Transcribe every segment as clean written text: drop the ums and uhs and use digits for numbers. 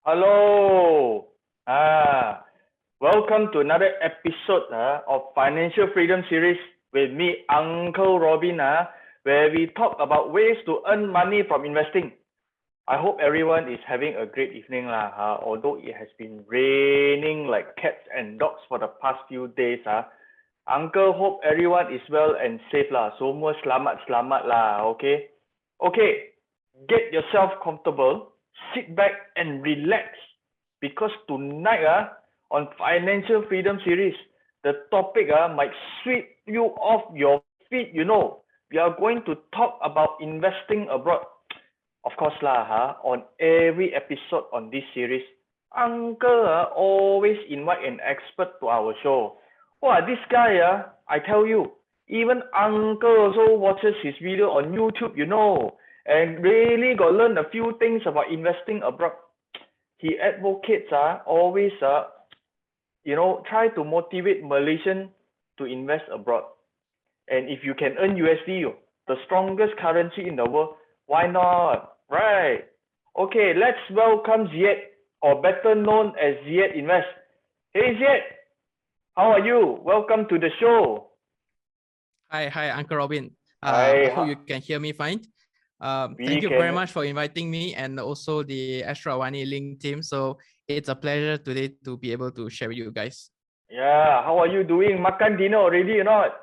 Hello. Ah, Welcome to another episode of Financial Freedom Series with me, Uncle Robin, where we talk about ways to earn money from investing. I hope everyone is having a great evening although it has been raining like cats and dogs for the past few days. Uncle hope everyone is well and safe lah. Semua selamat-selamat lah, okay? Okay, get yourself comfortable, sit back and relax because tonight on Financial Freedom Series, the topic might sweep you off your feet. We are going to talk about investing abroad. Of course on every episode on this series, Uncle always invite an expert to our show. Wow, this guy I tell you, even Uncle also watches his video on YouTube, and really got learn a few things about investing abroad. He advocates always try to motivate Malaysian to invest abroad. And if you can earn USD, the strongest currency in the world, why not? Right. Okay, let's welcome Ziad, or better known as Ziad Invest. Hey Ziad, how are you? Welcome to the show. Hi, Uncle Robin. Hi. I hope you can hear me fine. Thank you very much for inviting me and also the Astro AWANI LINC team. So it's a pleasure today to be able to share with you guys. Yeah, how are you doing? Makan dinner already or not?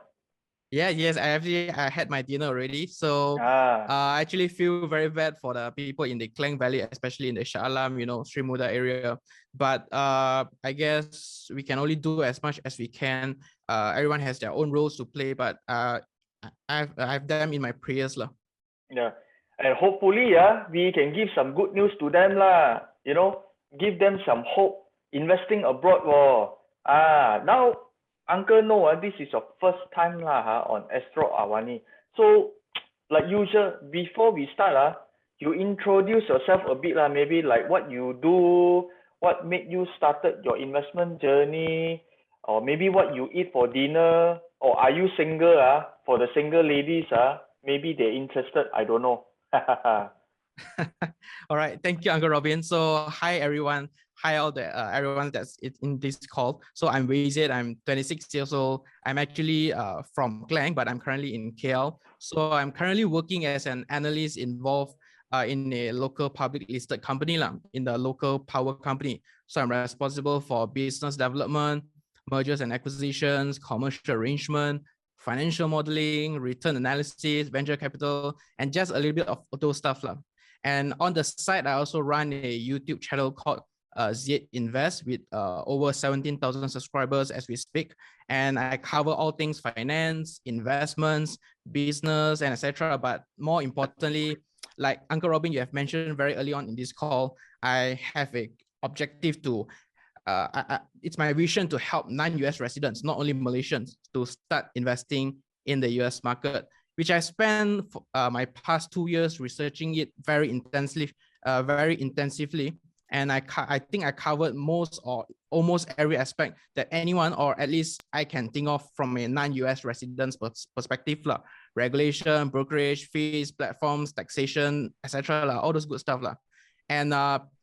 Yes, I had my dinner already. So I actually feel very bad for the people in the Klang Valley, especially in the Shah Alam, Sri Muda area. But I guess we can only do as much as we can. Everyone has their own roles to play, but I've them in my prayers lah. Yeah, and hopefully we can give some good news to them give them some hope investing abroad now Uncle know this is your first time on Astro AWANI. So like usual, before we start you introduce yourself a bit maybe like what you do, what made you started your investment journey, or maybe what you eat for dinner, or are you single for the single ladies maybe they're interested, I don't know. All right, thank you, Uncle Robin. So hi everyone. Hi all the everyone that's in this call. So I'm Wazid, I'm 26 years old. I'm actually from Klang, but I'm currently in KL. So I'm currently working as an analyst involved in a local public listed company in the local power company. So I'm responsible for business development, mergers and acquisitions, commercial arrangement, financial modeling, return analysis, venture capital, and just a little bit of those stuff. And on the side, I also run a YouTube channel called Ziad Invest with over 17,000 subscribers as we speak. And I cover all things finance, investments, business, and etc. But more importantly, like Uncle Robin, you have mentioned very early on in this call, I have a objective to it's my vision to help non-US residents, not only Malaysians, to start investing in the US market, which I spent my past 2 years researching it very intensively. And I think I covered most or almost every aspect that anyone, or at least I can think of from a non-US resident's perspective, regulation, brokerage, fees, platforms, taxation, etc. All those good stuff. And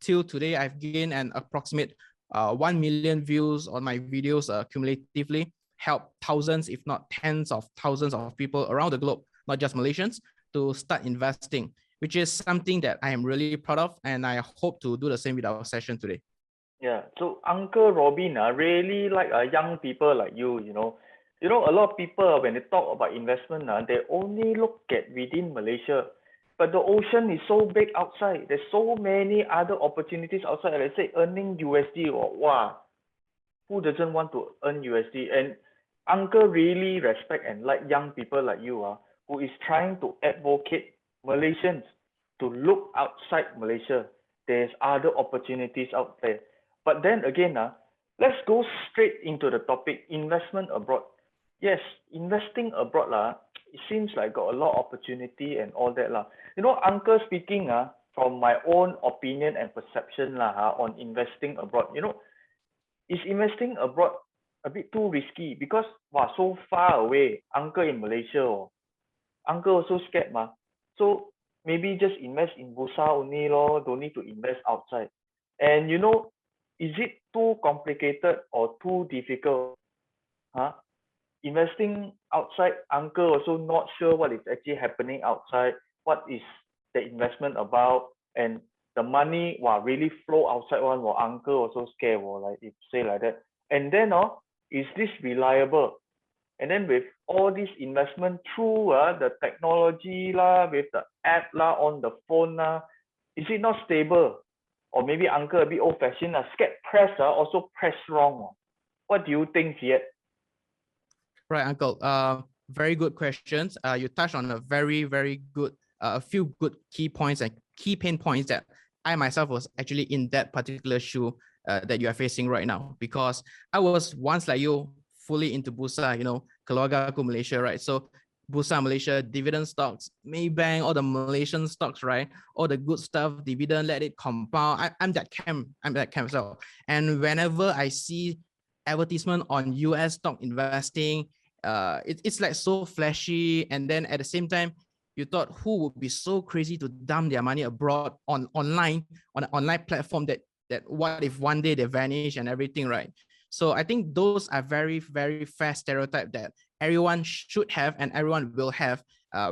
till today, I've gained an approximate 1 million views on my videos cumulatively, help thousands, if not tens of thousands of people around the globe, not just Malaysians, to start investing, which is something that I am really proud of, and I hope to do the same with our session today. Yeah, so Uncle Robin really like young people like you know. A lot of people when they talk about investment they only look at within Malaysia. But the ocean is so big outside. There's so many other opportunities outside. Let's say earning USD or wow, who doesn't want to earn USD? And Uncle really respect and like young people like you who is trying to advocate Malaysians to look outside Malaysia. There's other opportunities out there. But then again, let's go straight into the topic, investment abroad. Yes, investing abroad it seems like got a lot of opportunity and all that Uncle speaking from my own opinion and perception on investing abroad. Is investing abroad a bit too risky because so far away, Uncle in Malaysia, Uncle also scared so maybe just invest in Bursa only don't need to invest outside. And you know, is it too complicated or too difficult? Huh? Investing outside, uncle also not sure what is actually happening outside, what is the investment about, and the money really flow outside one, uncle also scared, like if say like that. And then is this reliable? And then with all this investment through the technology lah, with the app lah, on the phone lah, is it not stable? Or maybe uncle a bit old fashioned, scared press also press wrong. What do you think, yet? Right, Uncle. Very good questions. You touched on a very good, a few good key points and key pain points that I myself was actually in that particular shoe that you are facing right now, because I was once like you, fully into Bursa, you know, keluarga aku Malaysia, right? So Bursa Malaysia, dividend stocks, Maybank, all the Malaysian stocks, right? All the good stuff, dividend, let it compound. I'm that camp. I'm that camp. So, and whenever I see advertisement on US stock investing, it's like so flashy, and then at the same time you thought, who would be so crazy to dump their money abroad on an online platform, that what if one day they vanish and everything, right? So I think those are very fair stereotype that everyone should have and everyone will have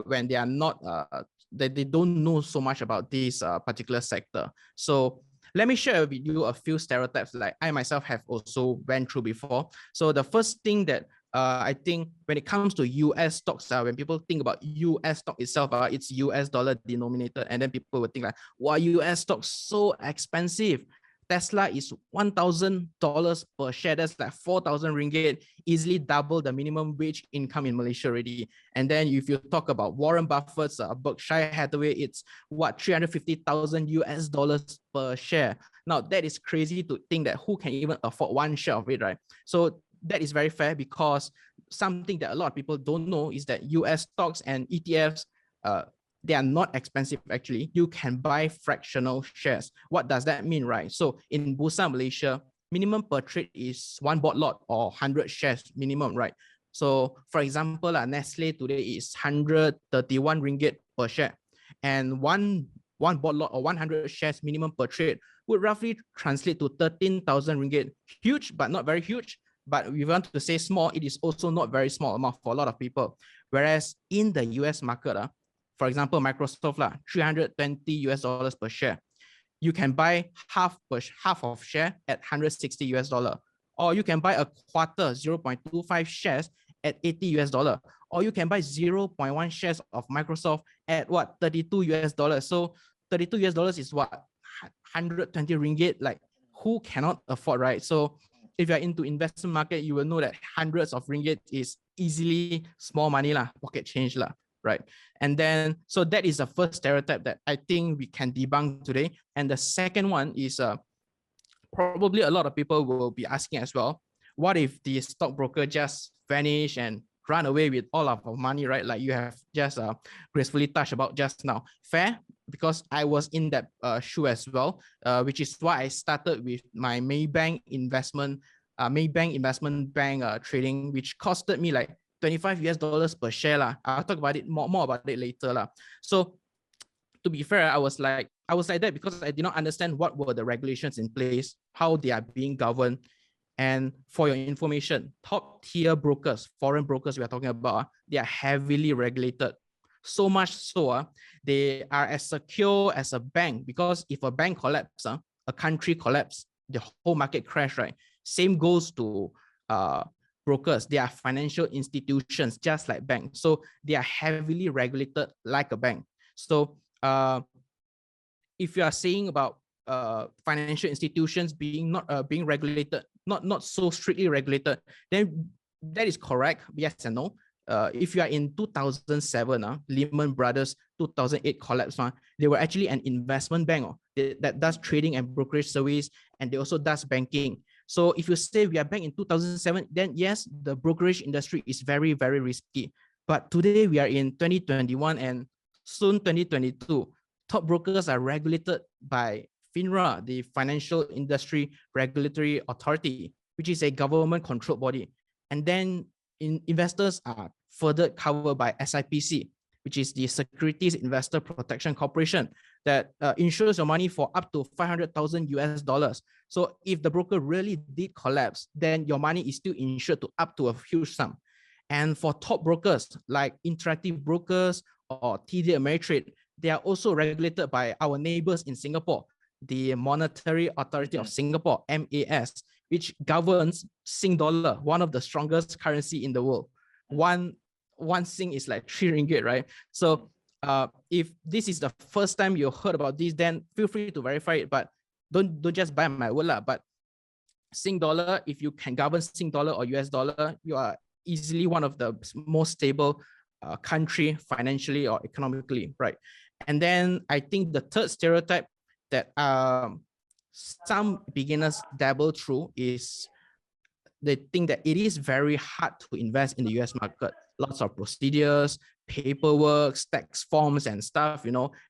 when they are not they don't know so much about this particular sector. So let me share with you a few stereotypes like I myself have also went through before. So the first thing that I think when it comes to US stocks, when people think about US stock itself, it's US dollar denominated, and then people would think like, wow, US stocks so expensive. Tesla is $1,000 per share. That's like 4,000 ringgit, easily double the minimum wage income in Malaysia already. And then if you talk about Warren Buffett's Berkshire Hathaway, it's what, 350,000 US dollars per share. Now that is crazy to think that who can even afford one share of it, right? So that is very fair, because something that a lot of people don't know is that US stocks and ETFs, they are not expensive actually. You can buy fractional shares. What does that mean, right? So in Bursa Malaysia, minimum per trade is one bot lot or 100 shares minimum, right? So for example, Nestle today is 131 ringgit per share, and one bot lot or 100 shares minimum per trade would roughly translate to 13,000 ringgit. Huge, but not very huge. But if you want to say small, it is also not very small amount for a lot of people. Whereas in the US market, for example, Microsoft, 320 US dollars per share. You can buy half of share at 160 US dollar, or you can buy a quarter, 0.25 shares at 80 US dollar, or you can buy 0.1 shares of Microsoft at what, 32 US dollars. So 32 US dollars is what, 120 ringgit. Like, who cannot afford, right? So if you're into investment market, you will know that hundreds of ringgit is easily small money lah, pocket change lah, right? And then, so that is the first stereotype that I think we can debunk today. And the second one is probably a lot of people will be asking as well, what if the stockbroker just vanish and run away with all of our money, right? Like you have just gracefully touched about just now. Fair, because I was in that shoe as well, which is why I started with my Maybank investment bank trading, which costed me like 25 US dollars per share lah. I'll talk about it more about it later lah. So to be fair, I was like that because I did not understand what were the regulations in place, how they are being governed. And for your information, top tier brokers, foreign brokers we are talking about, they are heavily regulated. So much so, they are as secure as a bank, because if a bank collapses, a country collapses, the whole market crash, right? Same goes to brokers. They are financial institutions, just like banks. So they are heavily regulated like a bank. So if you are saying about financial institutions being being regulated, not so strictly regulated, then that is correct, yes and no. If you are in 2007, Lehman Brothers 2008 collapse, they were actually an investment bank that does trading and brokerage service, and they also does banking. So if you say we are back in 2007, then yes, the brokerage industry is very risky. But today we are in 2021 and soon 2022. Top brokers are regulated by FINRA, the Financial Industry Regulatory Authority, which is a government-controlled body. And then investors are further covered by SIPC, which is the Securities Investor Protection Corporation, that insures your money for up to 500,000 US dollars. So if the broker really did collapse, then your money is still insured to up to a huge sum. And for top brokers like Interactive Brokers or TD Ameritrade, they are also regulated by our neighbors in Singapore, the Monetary Authority of Singapore, MAS, which governs Sing dollar, one of the strongest currency in the world. One Sing is like 3 ringgit, right? So if this is the first time you heard about this, then feel free to verify it, but don't just buy my word lah. But Sing dollar, if you can govern Sing dollar or US dollar, you are easily one of the most stable country financially or economically, right? And then I think the third stereotype that some beginners dabble through is they think that it is very hard to invest in the US market. Lots of procedures, paperwork, tax forms and stuff,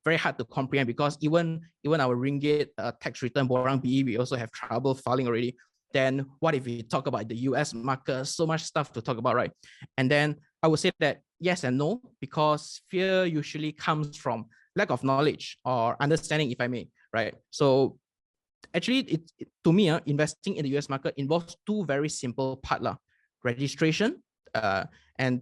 very hard to comprehend, because even our ringgit tax return, borang BE, we also have trouble filing already. Then what if we talk about the US market? So much stuff to talk about, right? And then I would say that yes and no, because fear usually comes from lack of knowledge or understanding, if I may, right? So actually, to me, investing in the US market involves two very simple parts. Registration, and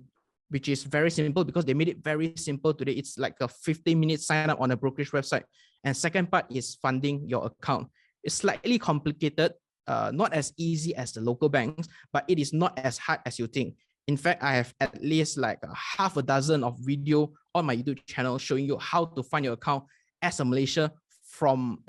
which is very simple because they made it very simple today. It's like a 15-minute sign up on a brokerage website. And second part is funding your account. It's slightly complicated, not as easy as the local banks, but it is not as hard as you think. In fact, I have at least like half a dozen of video on my YouTube channel showing you how to fund your account as a Malaysian from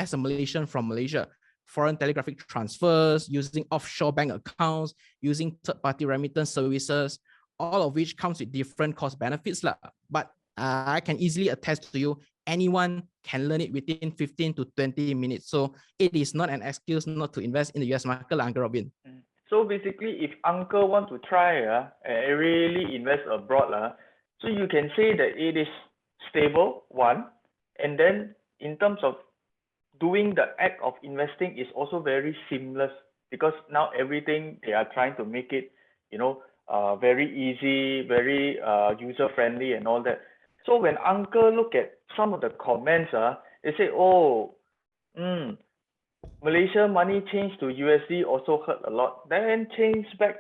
Malaysia. Foreign telegraphic transfers, using offshore bank accounts, using third-party remittance services, all of which comes with different cost benefits. But I can easily attest to you, anyone can learn it within 15 to 20 minutes. So it is not an excuse not to invest in the US market, Uncle Robin. So basically, if Uncle want to try and really invest abroad, so you can say that it is stable, one, and then in terms of doing the act of investing is also very seamless, because now everything they are trying to make it, very easy, very user-friendly and all that. So when Uncle look at some of the comments, they say, Malaysia money change to USD also hurt a lot. Then change back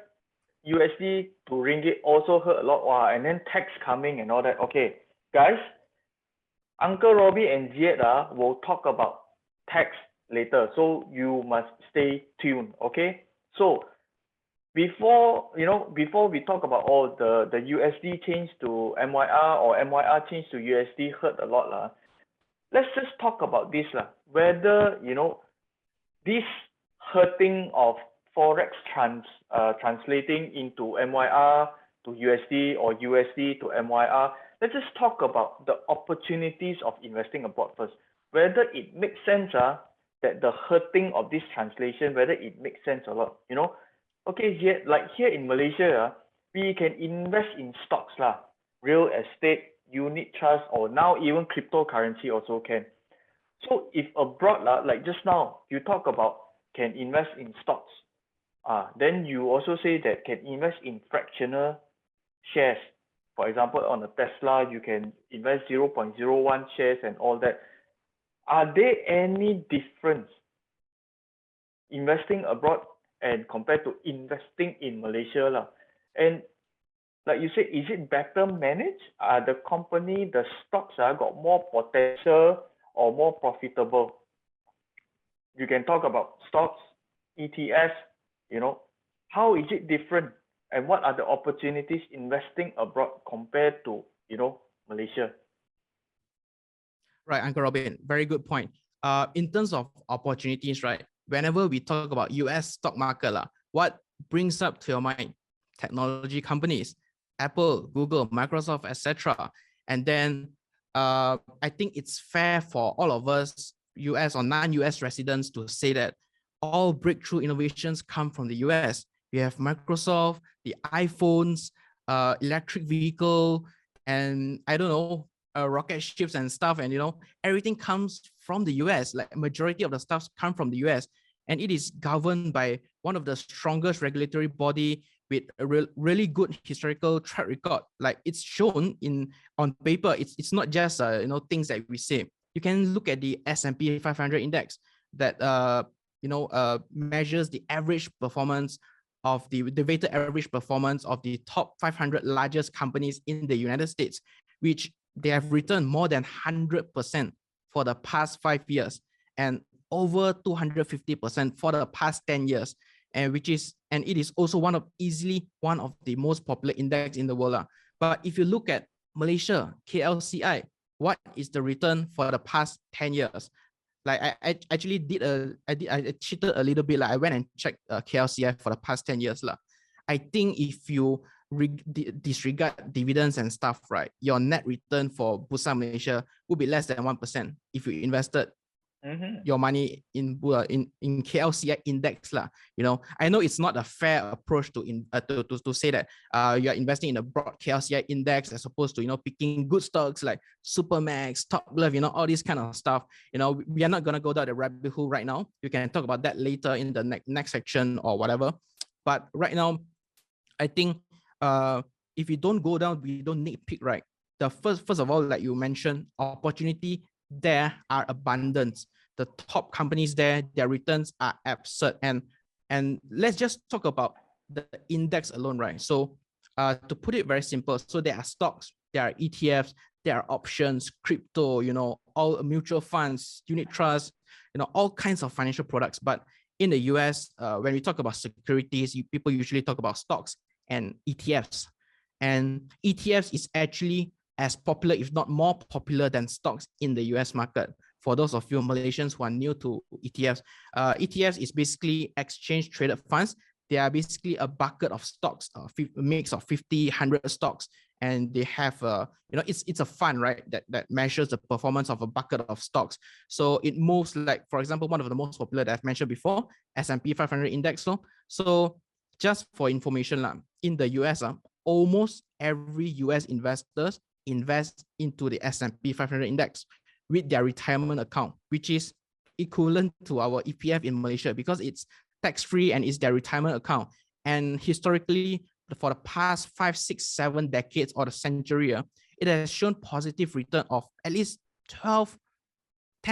USD to ringgit also hurt a lot. Wow, and then tax coming and all that. Okay, guys, Uncle Robbie and Ziet will talk about tax later, so you must stay tuned. Okay, so before we talk about the USD change to MYR or MYR change to USD hurt a lot, let's just talk about this, whether this hurting of forex translating into MYR to USD or USD to MYR. Let's just talk about the opportunities of investing abroad first. Whether it makes sense that the hurting of this translation, whether it makes sense or not, Okay, like here in Malaysia, we can invest in stocks, real estate, unit trust, or now even cryptocurrency also can. So if abroad, like just now, you talk about can invest in stocks, then you also say that can invest in fractional shares. For example, on a Tesla, you can invest 0.01 shares and all that. Are there any difference investing abroad and compared to investing in Malaysia? And like you said, is it better managed? The company, the stocks got more potential or more profitable? You can talk about stocks, ETFs, how is it different? And what are the opportunities investing abroad compared to, Malaysia? Right, Uncle Robin, very good point. In terms of opportunities, right, whenever we talk about US stock market, what brings up to your mind? Technology companies, Apple, Google, Microsoft, etc. And then I think it's fair for all of us, US or non-US residents, to say that all breakthrough innovations come from the US. We have Microsoft, the iPhones, electric vehicle, and I don't know, rocket ships and stuff, and everything comes from the US. Like majority of the stuff come from the US, and it is governed by one of the strongest regulatory body with a really good historical track record. Like it's shown on paper. It's not just things that we say. You can look at the S&P 500 index that measures the average performance of the weighted average performance of the top 500 largest companies in the United States, which they have returned more than 100% for the past 5 years and over 250% for the past 10 years. And it is also easily one of the most popular index in the world. But if you look at Malaysia, KLCI, what is the return for the past 10 years? Like I actually I cheated a little bit. Like I went and checked KLCI for the past 10 years. I think if you disregard dividends and stuff, right, your net return for Bursa Malaysia would be less than 1% if you invested your money in KLCI index. I know it's not a fair approach to say that you're investing in a broad KLCI index as opposed to picking good stocks like Supermax, Top Glove, all this kind of stuff. We are not going to go down the rabbit hole right now. You can talk about that later in the next section or whatever. But right now, I think if you don't go down, we don't nitpick, right? The first of all, like you mentioned, opportunity there are abundant. The top companies there, their returns are absurd. And let's just talk about the index alone, right? So to put it very simple, so there are stocks, there are ETFs, there are options, crypto, all mutual funds, unit trusts, all kinds of financial products. But in the US, when we talk about securities, people usually talk about stocks and ETFs. And ETFs is actually as popular, if not more popular than stocks in the US market. For those of you Malaysians who are new to ETFs, ETFs is basically exchange traded funds. They are basically a bucket of stocks, a mix of 50, 100 stocks. And they have, it's a fund, right, that measures the performance of a bucket of stocks. So it moves like, for example, one of the most popular that I've mentioned before, S&P 500 index. So just for information, in the US, almost every US investors invest into the S&P 500 index with their retirement account, which is equivalent to our EPF in Malaysia because it's tax-free and it's their retirement account. And historically, for the past 5, 6, 7 decades or the century, it has shown positive return of at least 10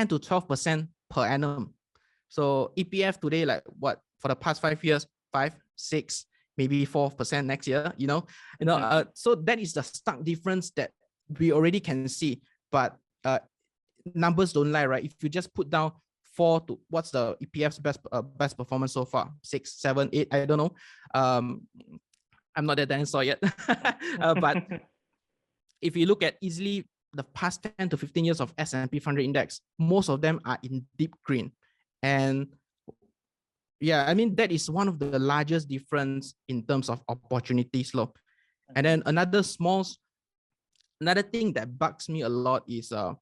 to 12% per annum. So EPF today, like what, for the past 5 years, 5, 6, maybe 4% next year, so that is the stark difference that we already can see. But numbers don't lie, right? If you just put down 4 to what's the EPF's best performance so far, 6, 7, 8, I don't know. I'm not that dinosaur yet. But if you look at easily the past 10 to 15 years of S&P 500 index, most of them are in deep green. And yeah, I mean, that is one of the largest difference in terms of opportunity slope. And then another thing that bugs me a lot is a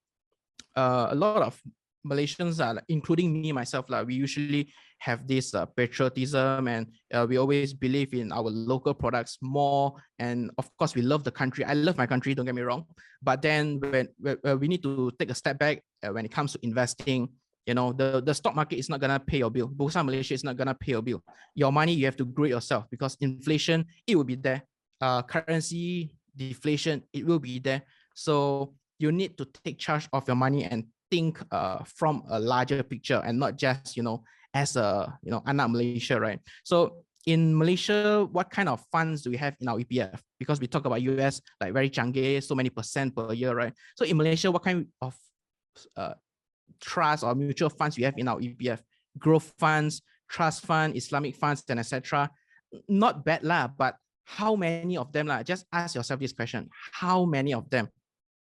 lot of Malaysians, including me myself, we usually have this patriotism, and we always believe in our local products more. And of course, we love the country. I love my country, don't get me wrong. But then when we need to take a step back when it comes to investing, the stock market is not going to pay your bill. Bursa Malaysia is not going to pay your bill. Your money, you have to grow it yourself because inflation, it will be there. Currency deflation, it will be there. So you need to take charge of your money and think from a larger picture and not just, as a, anak Malaysia, right? So in Malaysia, what kind of funds do we have in our EPF? Because we talk about US, like very canggih, so many percent per year, right? So in Malaysia, what kind of trust or mutual funds we have in our EPF? Growth funds, trust fund, Islamic funds, and etc. Not bad but how many of them, just ask yourself this question: how many of them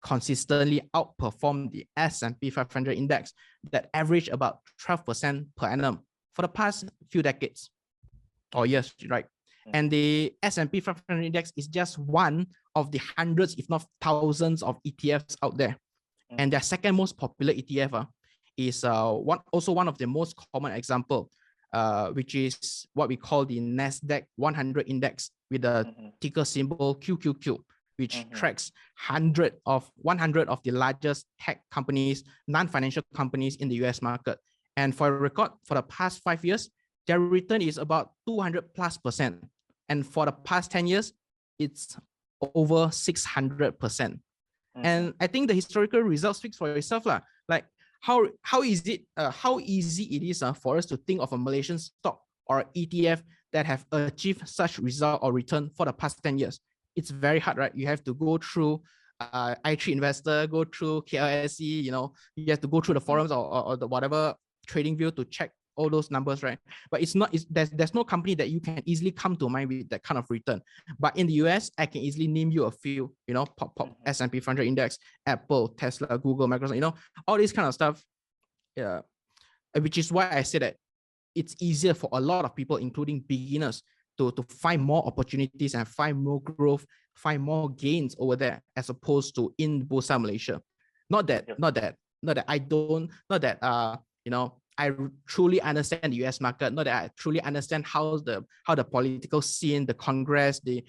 consistently outperform the S&P 500 index that average about 12% per annum for the past few decades or years, right? And the S&P 500 index is just one of the hundreds, if not thousands, of ETFs out there. And their second most popular ETF is also one of the most common example, which is what we call the NASDAQ 100 index with the ticker symbol QQQ, which tracks 100 of the largest tech companies, non-financial companies in the US market. And for a record, for the past 5 years, their return is about 200+%. And for the past 10 years, it's over 600%. And I think the historical results speaks for itself, lah. Like how easy it is for us to think of a Malaysian stock or ETF that have achieved such result or return for the past 10 years. It's very hard, right? You have to go through i3 Investor, go through KLSE, you have to go through the forums or the whatever trading view to check all those numbers, right? But there's no company that you can easily come to mind with that kind of return. But in the US, I can easily name you a few, pop S&P 500 index, Apple, Tesla, Google, Microsoft, all this kind of stuff. Yeah, which is why I say that it's easier for a lot of people, including beginners, to find more opportunities and find more growth, find more gains over there, as opposed to in Bursa Malaysia. Not that I truly understand the US market, not that I truly understand how the political scene, the Congress, the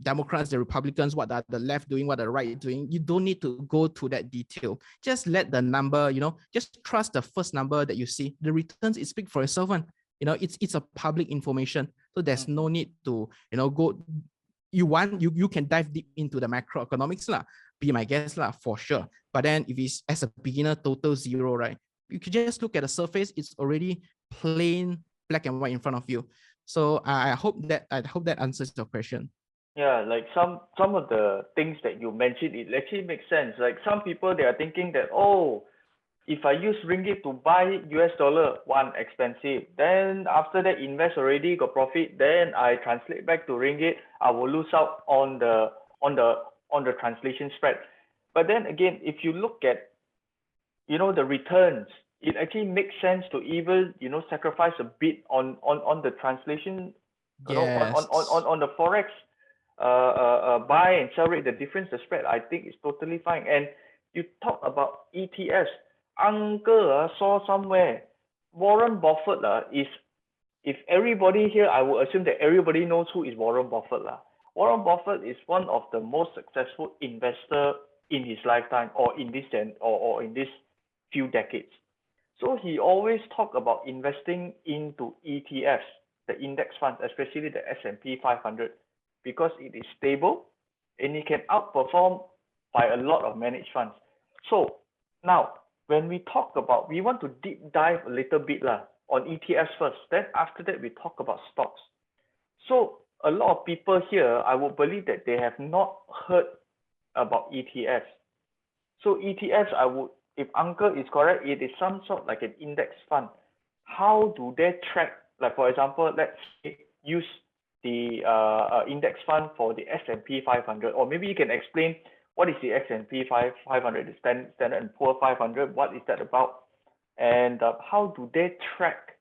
Democrats, the Republicans, what are the left doing, what are the right doing. You don't need to go to that detail. Just let the number, just trust the first number that you see. The returns, it speaks for itself. And it's a public information. So there's no need to, go. You can dive deep into the macroeconomics, lah. Be my guest, lah, for sure. But then if it's as a beginner, total zero, right? You could just look at the surface. It's already plain black and white in front of you. So I hope that answers your question. Yeah, like some of the things that you mentioned, it actually makes sense. Like some people, they are thinking that, oh, if I use ringgit to buy US dollar, one, expensive. Then after that, invest already, got profit. Then I translate back to ringgit, I will lose out on the translation spread. But then again, if you look at the returns, it actually makes sense to even sacrifice a bit on the translation, on the forex buy and sell rate, the difference, the spread. I think it's totally fine. And you talk about ETFs. Uncle saw somewhere Warren Buffett is, if everybody here, I would assume that everybody knows who is Warren Buffett. Warren Buffett is one of the most successful investor in his lifetime, or in this or in this few decades. So he always talk about investing into ETFs, the index funds, especially the S&P 500, because it is stable and it can outperform by a lot of managed funds. So now, when we talk about, we want to deep dive a little bit on ETFs first. Then after that, we talk about stocks. So a lot of people here, I would believe that they have not heard about ETFs. So ETFs, if Uncle is correct, it is some sort like an index fund. How do they track? Like for example, let's say use the index fund for the S&P 500, or maybe you can explain what is the S&P 500, the Standard & Poor 500, what is that about? And how do they track,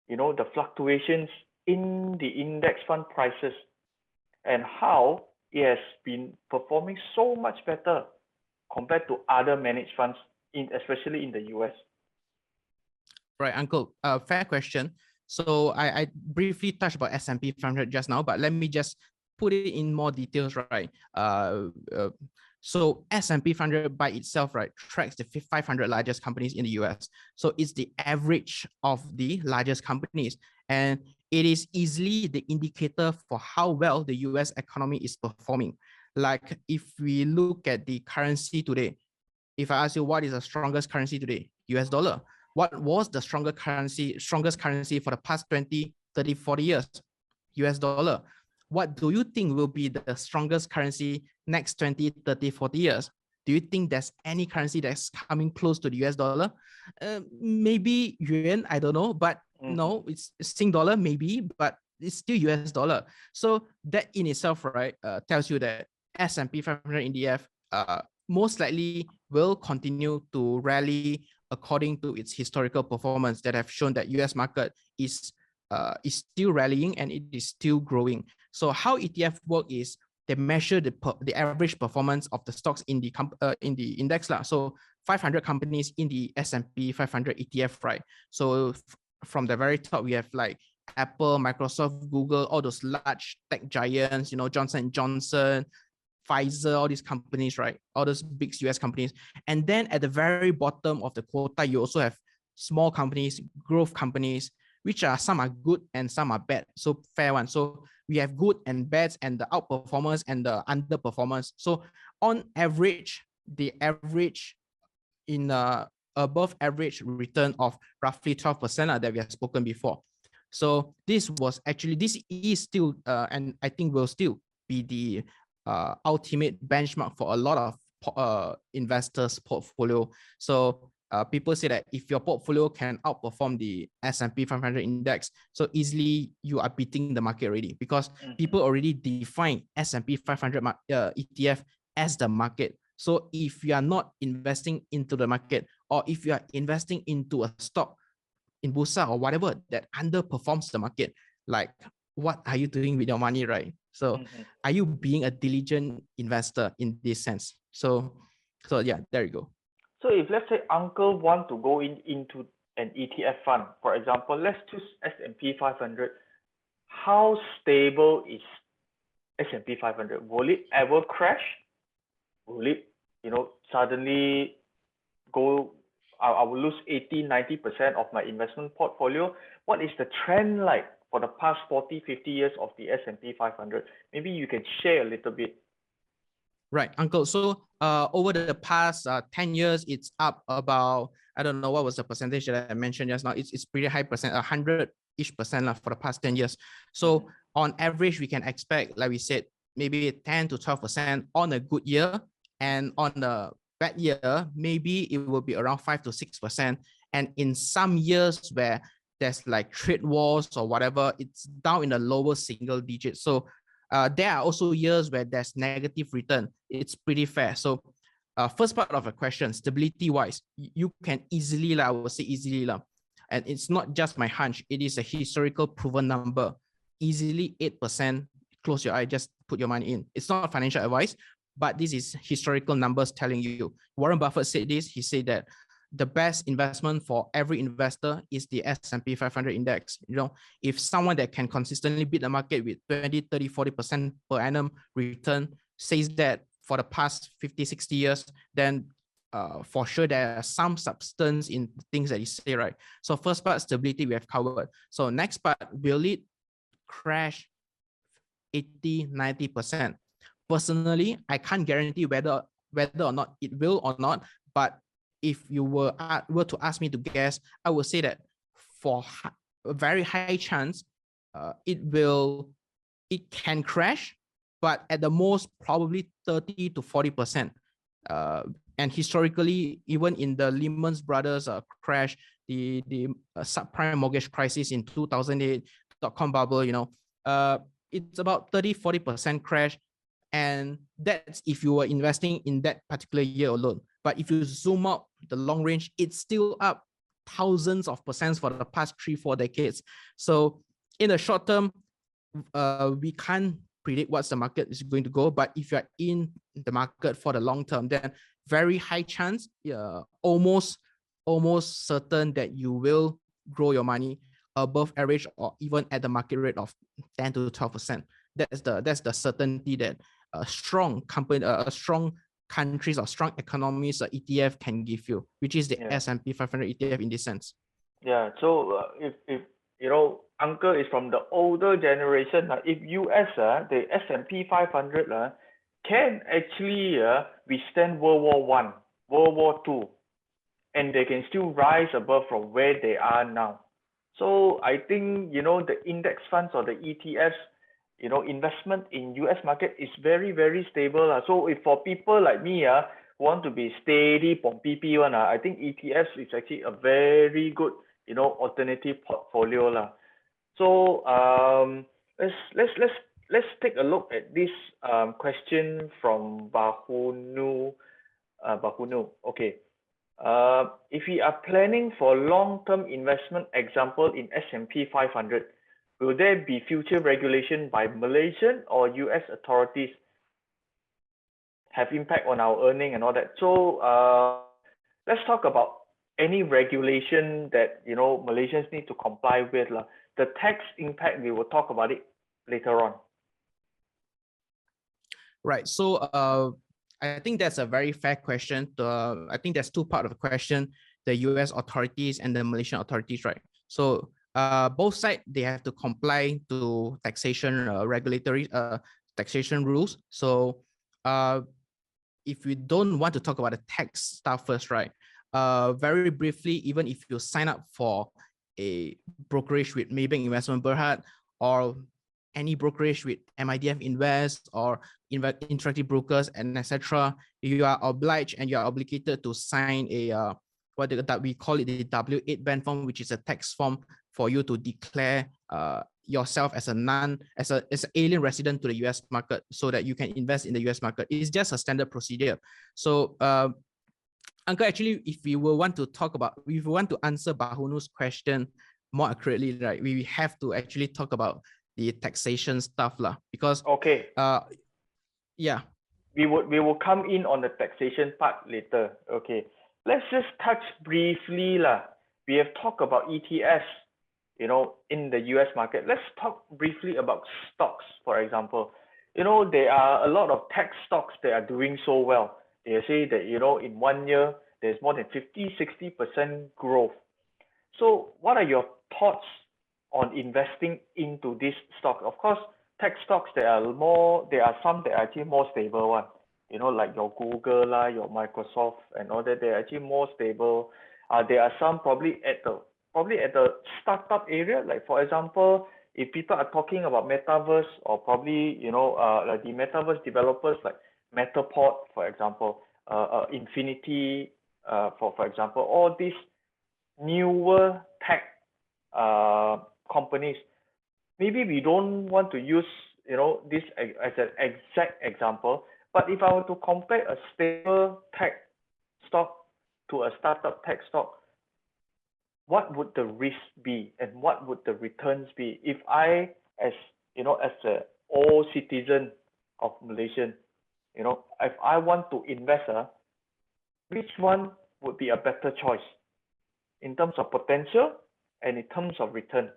the fluctuations in the index fund prices, and how it has been performing so much better compared to other managed funds, especially in the US? Right, Uncle, fair question. So I briefly touched about S&P 500 just now, but let me just put it in more details, right? So S&P 500 by itself, right, tracks the 500 largest companies in the US. So it's the average of the largest companies, and it is easily the indicator for how well the US economy is performing. Like if we look at the currency today, if I ask you what is the strongest currency today, US dollar. What was the strongest currency for the past 20, 30, 40 years? US dollar. What do you think will be the strongest currency next 20, 30, 40 years? Do you think there's any currency that's coming close to the US dollar? Maybe yuan, I don't know, but no, it's Sing dollar maybe, but it's still US dollar. So that in itself, right, tells you that S&P 500 ETF most likely will continue to rally according to its historical performance that have shown that US market is still rallying and it is still growing. So how ETF work is they measure the average performance of the stocks in the index lah. So 500 companies in the S&P 500 ETF, right? So from the very top, we have like Apple, Microsoft, Google, all those large tech giants, Johnson & Johnson, Pfizer, all these companies, right? All those big US companies. And then at the very bottom of the quota, you also have small companies, growth companies, which are some are good and some are bad. So fair one. So we have good and bads and the outperformers and the underperformers. So on average, the average in above average return of roughly 12% that we have spoken before. So this is still, and I think will still be the ultimate benchmark for a lot of investors' portfolio. So people say that if your portfolio can outperform the S&P 500 index, so easily you are beating the market already, because people already define S&P 500 ETF as the market. So if you are not investing into the market, or if you are investing into a stock in Bursa or whatever that underperforms the market, like what are you doing with your money, right? So are you being a diligent investor in this sense? So yeah, there you go. So if let's say uncle want to go into an ETF fund, for example, let's choose S&P 500. How stable is S&P 500? Will it ever crash? Will it, suddenly go, I will lose 80-90% of my investment portfolio? What is the trend like for the past 40-50 years of the S&P 500? Maybe you can share a little bit. Right, Uncle. So over the past 10 years, it's up about, I don't know what was the percentage that I mentioned just now. It's pretty high percent, 100-ish% for the past 10 years. So on average, we can expect, like we said, maybe 10 to 12% on a good year. And on a bad year, maybe it will be around 5 to 6%. And in some years where there's like trade wars or whatever, it's down in the lower single digits. So there are also years where there's negative return. It's pretty fair. So first part of the question, stability wise, you can easily, I would say easily, and it's not just my hunch, it is a historical proven number, easily 8%. Close your eye, just put your money in. It's not financial advice, but this is historical numbers telling you. Warren Buffett said this. He said that the best investment for every investor is the S&P 500 index. If someone that can consistently beat the market with 20, 30, 40% per annum return says that for the past 50, 60 years, then for sure there are some substance in things that you say, right? So first part, stability, we have covered. So next part, will it crash 80, 90%? Personally, I can't guarantee whether or not it will or not, but if you were to ask me to guess, I would say that for a very high chance, it can crash, but at the most probably 30 to 40%. And historically, even in the Lehman Brothers crash, the subprime mortgage crisis in 2008, dot-com bubble, it's about 30-40% crash. And that's if you were investing in that particular year alone. But if you zoom out the long range, it's still up thousands of percent for the past 3-4 decades. So in the short term, we can't predict what's the market is going to go. But if you're in the market for the long term, then very high chance, almost certain that you will grow your money above average or even at the market rate of 10 to 12%. That's the certainty that a strong company, strong countries or strong economies, ETF can give you, which is the S&P 500 ETF in this sense. Yeah. So if uncle is from the older generation, if US the S&P 500 can actually withstand World War I, World War II, and they can still rise above from where they are now. So I think the index funds or the ETFs, investment in US market is very, very stable. So if for people like me who want to be steady from PP one, I think ETFs is actually a very good alternative portfolio. So let's take a look at this question from Bahunu. Okay. If we are planning for long-term investment, example in S&P 500, will there be future regulation by Malaysian or US authorities have impact on our earning and all that? So let's talk about any regulation that Malaysians need to comply with. The tax impact, we will talk about it later on. Right. So I think that's a very fair question. I think there's two parts of the question, the US authorities and the Malaysian authorities, right? So both sides, they have to comply to taxation regulatory taxation rules. So if we don't want to talk about the tax stuff first, right? Very briefly, even if you sign up for a brokerage with Maybank Investment Berhad or any brokerage with MIDF Invest or Interactive Brokers and etc., you are obliged and you are obligated to sign a what we call it the W8 band form, which is a tax form for you to declare yourself as an alien resident to the US market so that you can invest in the US market. It's just a standard procedure. So Uncle, actually, if we will want to talk about, if we want to answer Bahunu's question more accurately, right, we have to actually talk about the taxation stuff lah, because okay, yeah, we will come in on the taxation part later. Okay, let's just touch briefly lah. We have talked about ETFs, you know, in the US market. Let's talk briefly about stocks, for example. You know, there are a lot of tech stocks that are doing so well. They say that, you know, in 1 year, there's more than 50-60% growth. So what are your thoughts on investing into this stock? Of course, tech stocks, there are some that are actually more stable one. You know, like your Google, your Microsoft and all that, they're actually more stable. There are some probably at the startup area, like for example, if people are talking about metaverse or probably, you know, like the metaverse developers like Matterport, for example, Infinity, for example, all these newer tech companies. Maybe we don't want to use, you know, this as an exact example, but if I were to compare a stable tech stock to a startup tech stock, what would the risk be and what would the returns be if I, as you know, as an old citizen of Malaysian, you know, if I want to invest, which one would be a better choice in terms of potential and in terms of return?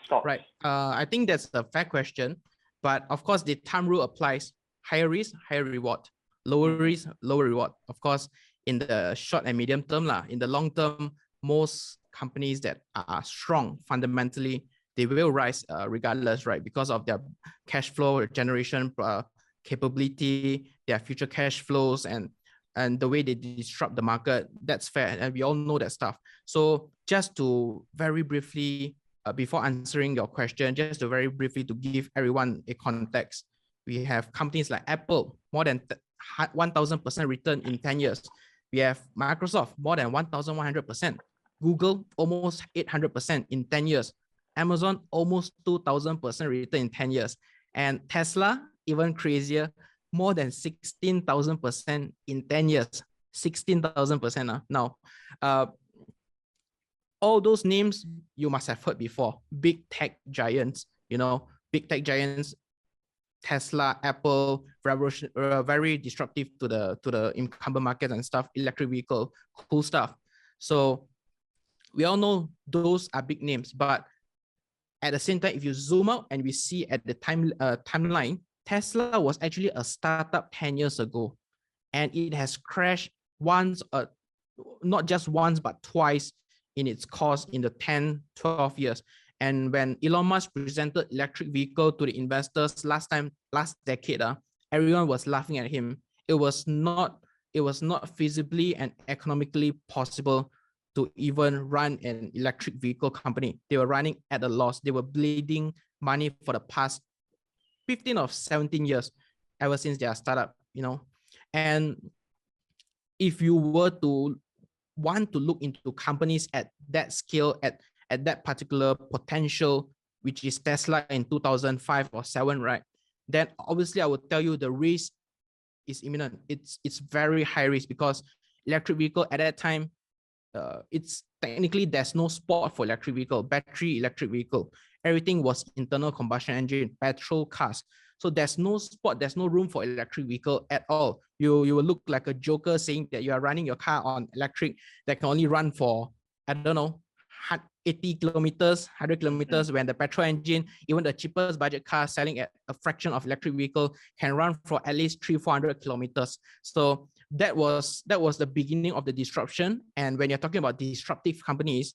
Stocks. Right. I think that's a fair question, but of course the thumb rule applies: higher risk, higher reward; lower risk, lower reward. Of course, in the short and medium term, in the long term, most companies that are strong fundamentally, they will rise regardless, right? Because of their cash flow generation capability, their future cash flows, and the way they disrupt the market. That's fair, and we all know that stuff. So just to very briefly, before answering your question, just to very briefly to give everyone a context, we have companies like Apple, more than 1,000% return in 10 years. We have Microsoft, more than 1,100%. Google, almost 800% in 10 years. Amazon, almost 2,000% return in 10 years. And Tesla, even crazier, more than 16,000% in 10 years. 16,000% now. All those names you must have heard before. Big tech giants, you know, big tech giants, Tesla, Apple, very disruptive to the incumbent market and stuff, electric vehicle, cool stuff. So we all know those are big names, but at the same time, if you zoom out and we see at the timeline, Tesla was actually a startup 10 years ago, and it has crashed once, not just once, but twice in its course in the 10-12 years. And when Elon Musk presented electric vehicle to the investors last decade, everyone was laughing at him. It was not feasibly and economically possible to even run an electric vehicle company. They were running at a loss. They were bleeding money for the past 15 or 17 years, ever since their startup, you know. And if you were to want to look into companies at that scale, at that particular potential, which is Tesla in 2005 or 7, right? Then obviously I would tell you the risk is imminent. It's very high risk because electric vehicle at that time, it's technically there's no spot for electric vehicle, battery electric vehicle. Everything was internal combustion engine, petrol cars. So there's no spot, there's no room for electric vehicle at all. You will look like a joker saying that you are running your car on electric that can only run for, I don't know, 80 kilometers, 100 kilometers, when the petrol engine, even the cheapest budget car selling at a fraction of electric vehicle, can run for at least 300-400 kilometers. So that was the beginning of the disruption. And when you're talking about disruptive companies,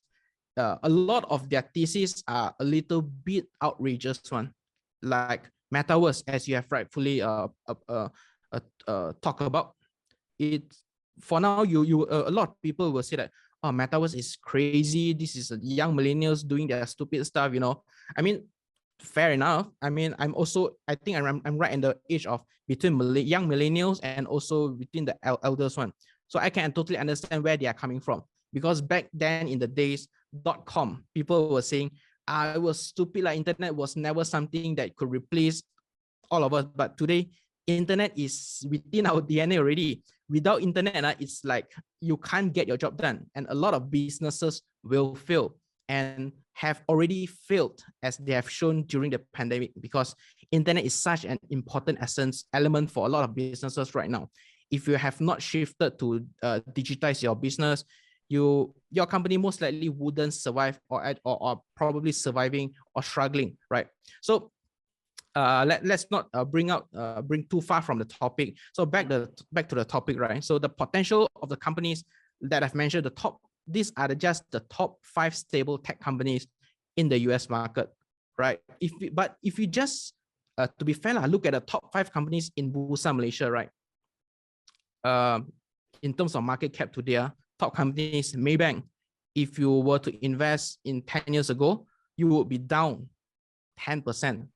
a lot of their theses are a little bit outrageous one, like metaverse, as you have rightfully talk about it. For now, a lot of people will say that, oh, metaverse is crazy. This is young millennials doing their stupid stuff. I mean, fair enough. I mean, I think I'm right in the age of between young millennials and also between the elders one. So I can totally understand where they are coming from, because back then in the days, .com, people were saying, it was stupid, like internet was never something that could replace all of us. But today, internet is within our DNA already. Without internet, it's like you can't get your job done. And a lot of businesses will fail and have already failed, as they have shown during the pandemic, because internet is such an important element for a lot of businesses right now. If you have not shifted to digitize your business, your company most likely wouldn't survive, or probably surviving or struggling, right? So let's not bring too far from the topic. So back to the topic, right? So the potential of the companies that I've mentioned, these are just the top 5 stable tech companies in the US market, right? If you just to be fair, look at the top 5 companies in Bursa Malaysia, right? In terms of market cap today, top companies, Maybank, if you were to invest in 10 years ago, you would be down 10%.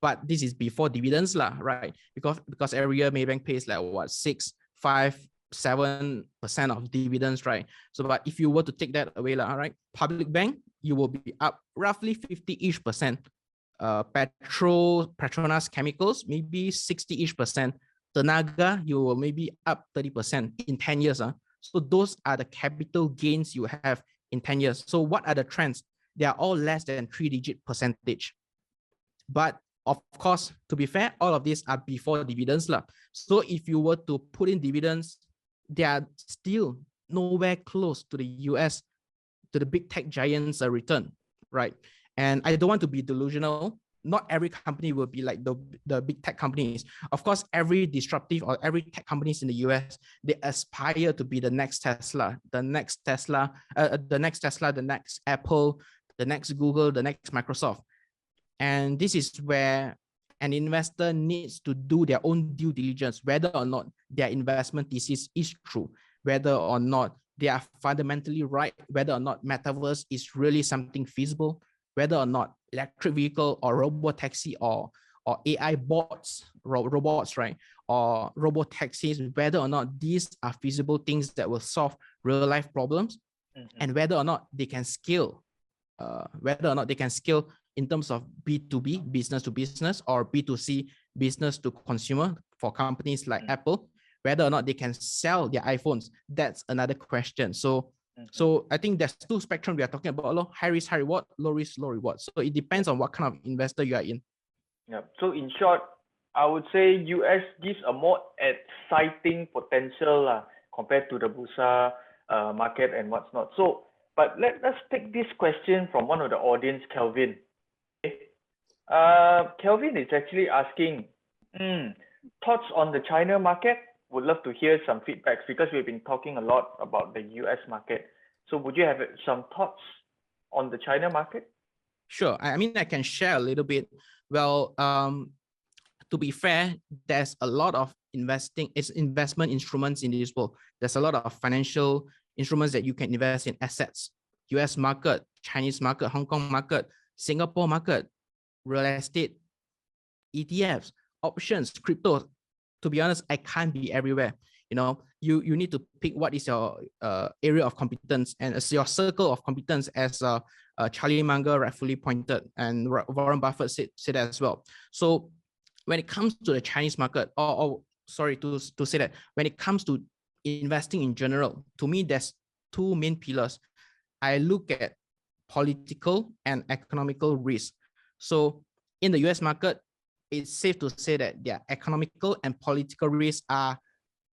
But this is before dividends, right? Because every year Maybank pays like what, 6, 5, 7% of dividends, right? So, but if you were to take that away, right? Public Bank, you will be up roughly 50-ish%. Petronas Chemicals, maybe 60-ish%. Tenaga, you will maybe up 30% in 10 years. So those are the capital gains you have in 10 years. So what are the trends? They are all less than 3-digit percentage. But of course, to be fair, all of these are before dividends. So if you were to put in dividends, they are still nowhere close to the US, to the big tech giants' return, right? And I don't want to be delusional. Not every company will be like the big tech companies. Of course, every disruptive or every tech companies in the US, they aspire to be the next Tesla, the next Apple, the next Google, the next Microsoft. And this is where an investor needs to do their own due diligence, whether or not their investment thesis is true, whether or not they are fundamentally right, whether or not metaverse is really something feasible, whether or not electric vehicle or robo-taxi or AI bots, robots, right? Or robo-taxis, whether or not these are feasible things that will solve real life problems, and whether or not they can scale, in terms of B2B, business to business, or B2C, business to consumer for companies like Apple, whether or not they can sell their iPhones. That's another question. So I think there's 2 spectrum we are talking about: high risk, high reward; low risk, low reward. So it depends on what kind of investor you are in. Yeah. So in short, I would say US gives a more exciting potential compared to the Bursa market and what's not. So, but let's take this question from one of the audience, Kelvin. Kelvin is actually asking, thoughts on the China market? Would love to hear some feedbacks, because we've been talking a lot about the US market. So would you have some thoughts on the China market? Sure. I mean, I can share a little bit. Well, to be fair, there's a lot of investment instruments in this world. There's a lot of financial instruments that you can invest in: assets, US market, Chinese market, Hong Kong market, Singapore market, real estate, ETFs, options, crypto. To be honest, I can't be everywhere. You need to pick what is your area of competence and your circle of competence, as Charlie Munger rightfully pointed, and Warren Buffett said that as well. So when it comes to the Chinese market, or sorry to say that, when it comes to investing in general, to me, there's 2 main pillars. I look at political and economical risk. So in the US market, it's safe to say that their economical and political risks are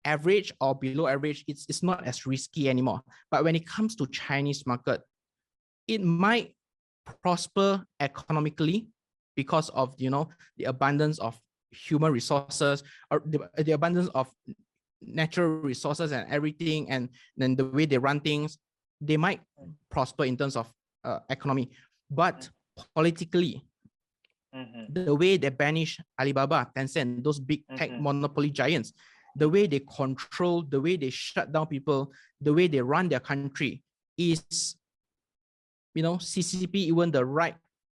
average or below average. It's not as risky anymore. But when it comes to Chinese market, it might prosper economically because of the abundance of human resources, or the abundance of natural resources and everything, and then the way they run things. they might prosper in terms of economy, but politically, the way they banish Alibaba, Tencent, those big tech monopoly giants, the way they control, the way they shut down people, the way they run their country is, CCP even the right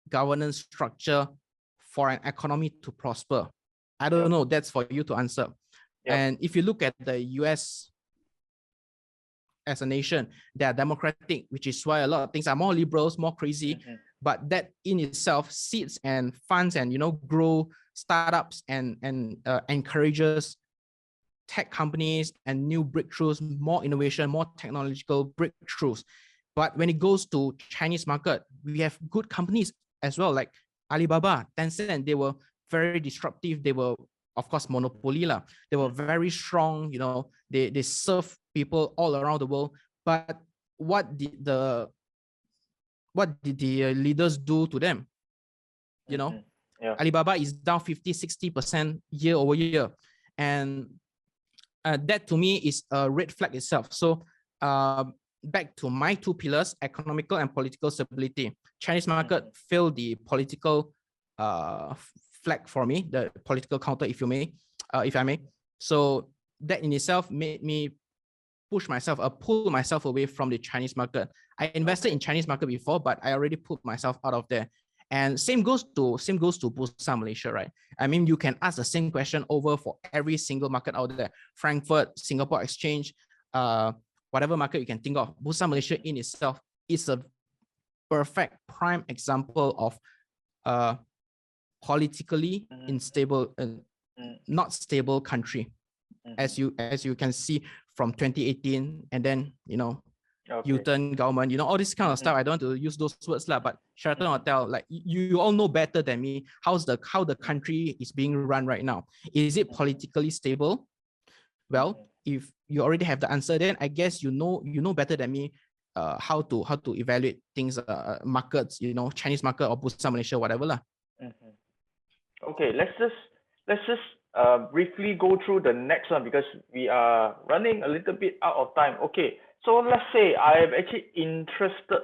governance structure for an economy to prosper? I don't know. That's for you to answer. And if you look at the US as a nation, they are democratic, which is why a lot of things are more liberals, more crazy. But that in itself seeds and funds and grow startups and encourages tech companies and new breakthroughs, more innovation, more technological breakthroughs. But when it goes to Chinese market, we have good companies as well, like Alibaba, Tencent. They were very disruptive. They were, of course, monopoly lah. They were very strong. They serve people all around the world. But what did the leaders do to them? Alibaba is down 50-60% year over year, and that to me is a red flag itself. So back to my two pillars, economical and political stability. Chinese market failed the political flag for me, the political counter, if I may. So that in itself made me pull myself away from the Chinese market. I invested in Chinese market before, but I already put myself out of there. And same goes to Bursa Malaysia, right? I mean, you can ask the same question over for every single market out there. Frankfurt, Singapore Exchange, whatever market you can think of. Bursa Malaysia in itself is a perfect prime example of politically unstable, not stable country, as you can see from 2018, and then U-turn government, all this kind of stuff. I don't want to use those words lah, but Sheraton Hotel, like you all know better than me how the country is being run right now. Is it politically stable? Well, if you already have the answer, then I guess you know better than me how to evaluate things, markets, Chinese market or Bursa Malaysia, whatever lah. Okay, let's just briefly go through the next one because we are running a little bit out of time. Okay, so let's say I am actually interested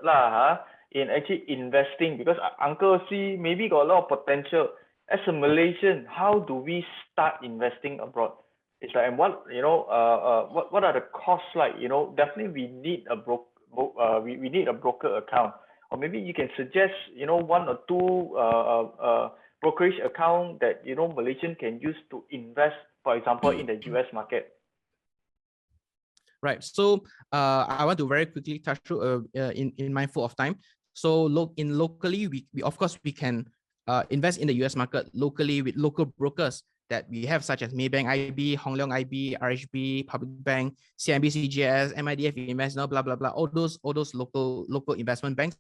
in actually investing because Uncle see maybe got a lot of potential. As a Malaysian, how do we start investing abroad? It's like, and what are the costs like? Definitely we need a we need a broker account, or maybe you can suggest one or two brokerage account that Malaysian can use to invest, for example, in the US market. Right. So I want to very quickly touch through in mindful of time. So locally, we of course we can invest in the US market locally with local brokers that we have, such as Maybank IB, Hong Leong IB, RHB, Public Bank, CIMB CGS, MIDF Invest, blah blah blah. All those local investment banks.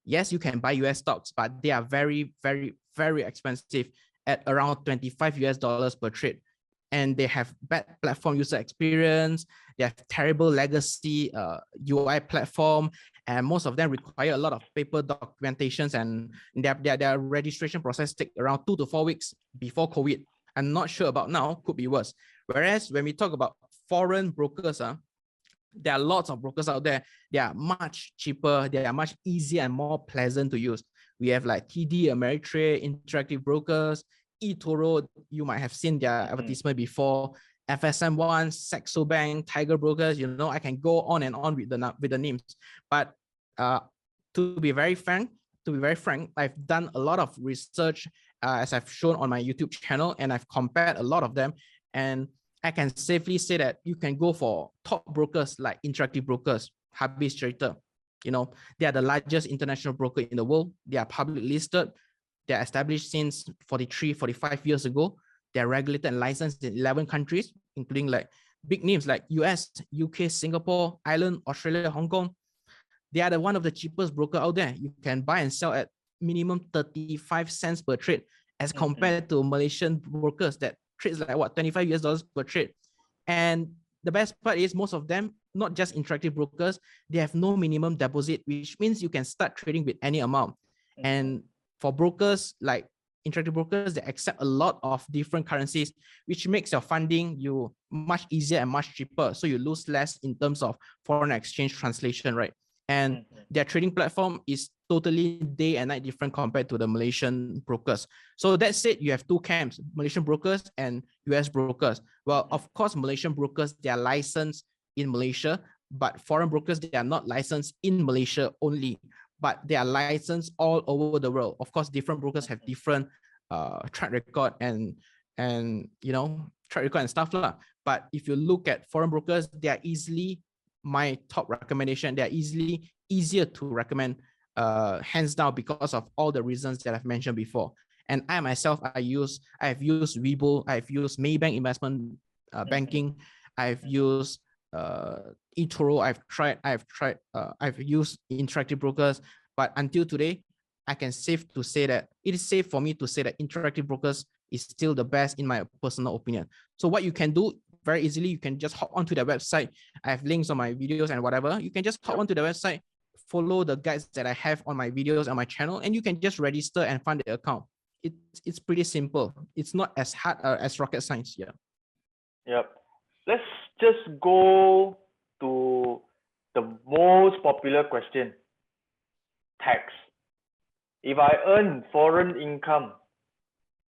Yes, you can buy US stocks, but they are very, very, very expensive at around $25 per trade. And they have bad platform user experience. They have terrible legacy UI platform, and most of them require a lot of paper documentations, and their registration process take around 2 to 4 weeks before COVID. I'm not sure about now, could be worse. Whereas when we talk about foreign brokers, there are lots of brokers out there. They are much cheaper. They are much easier and more pleasant to use. We have like TD, Ameritrade, Interactive Brokers, eToro. You might have seen their advertisement before. FSM1, Saxo Bank, Tiger Brokers. I can go on and on with the names. But to be very frank, I've done a lot of research, as I've shown on my YouTube channel, and I've compared a lot of them, and I can safely say that you can go for top brokers like Interactive Brokers, Habis Trader. They are the largest international broker in the world. They are publicly listed. They are established since 45 years ago. They are regulated and licensed in 11 countries, including like big names like US, UK, Singapore, Ireland, Australia, Hong Kong. They are one of the cheapest broker out there. You can buy and sell at minimum 35 cents per trade, as compared to Malaysian brokers that trades like what, $25 per trade. And the best part is most of them, not just Interactive Brokers, they have no minimum deposit, which means you can start trading with any amount. And for brokers like Interactive Brokers, they accept a lot of different currencies, which makes your funding much easier and much cheaper. So you lose less in terms of foreign exchange translation, right? And their trading platform is totally day and night different compared to the Malaysian brokers. So that said, you have two camps, Malaysian brokers and US brokers. Well, of course, Malaysian brokers, they are licensed in Malaysia, but foreign brokers, they are not licensed in Malaysia only, but they are licensed all over the world. Of course, different brokers have different track record and track record and stuff lah. But if you look at foreign brokers, they are easily my top recommendation. They are easier to recommend, hands down, because of all the reasons that I've mentioned before. And I myself, I've used Weibo, I've used Maybank Investment Banking, I've used eToro, I've used Interactive Brokers, but until today, I can safe to say that it is safe for me to say that Interactive Brokers is still the best in my personal opinion. So what you can do very easily, you can just hop onto their website. I have links on my videos and whatever. You can just hop onto the website, follow the guides that I have on my videos on my channel, and you can just register and fund the account. It's pretty simple. It's not as hard as rocket science. Yeah. Yep. Let's just go to the most popular question: tax. If I earn foreign income,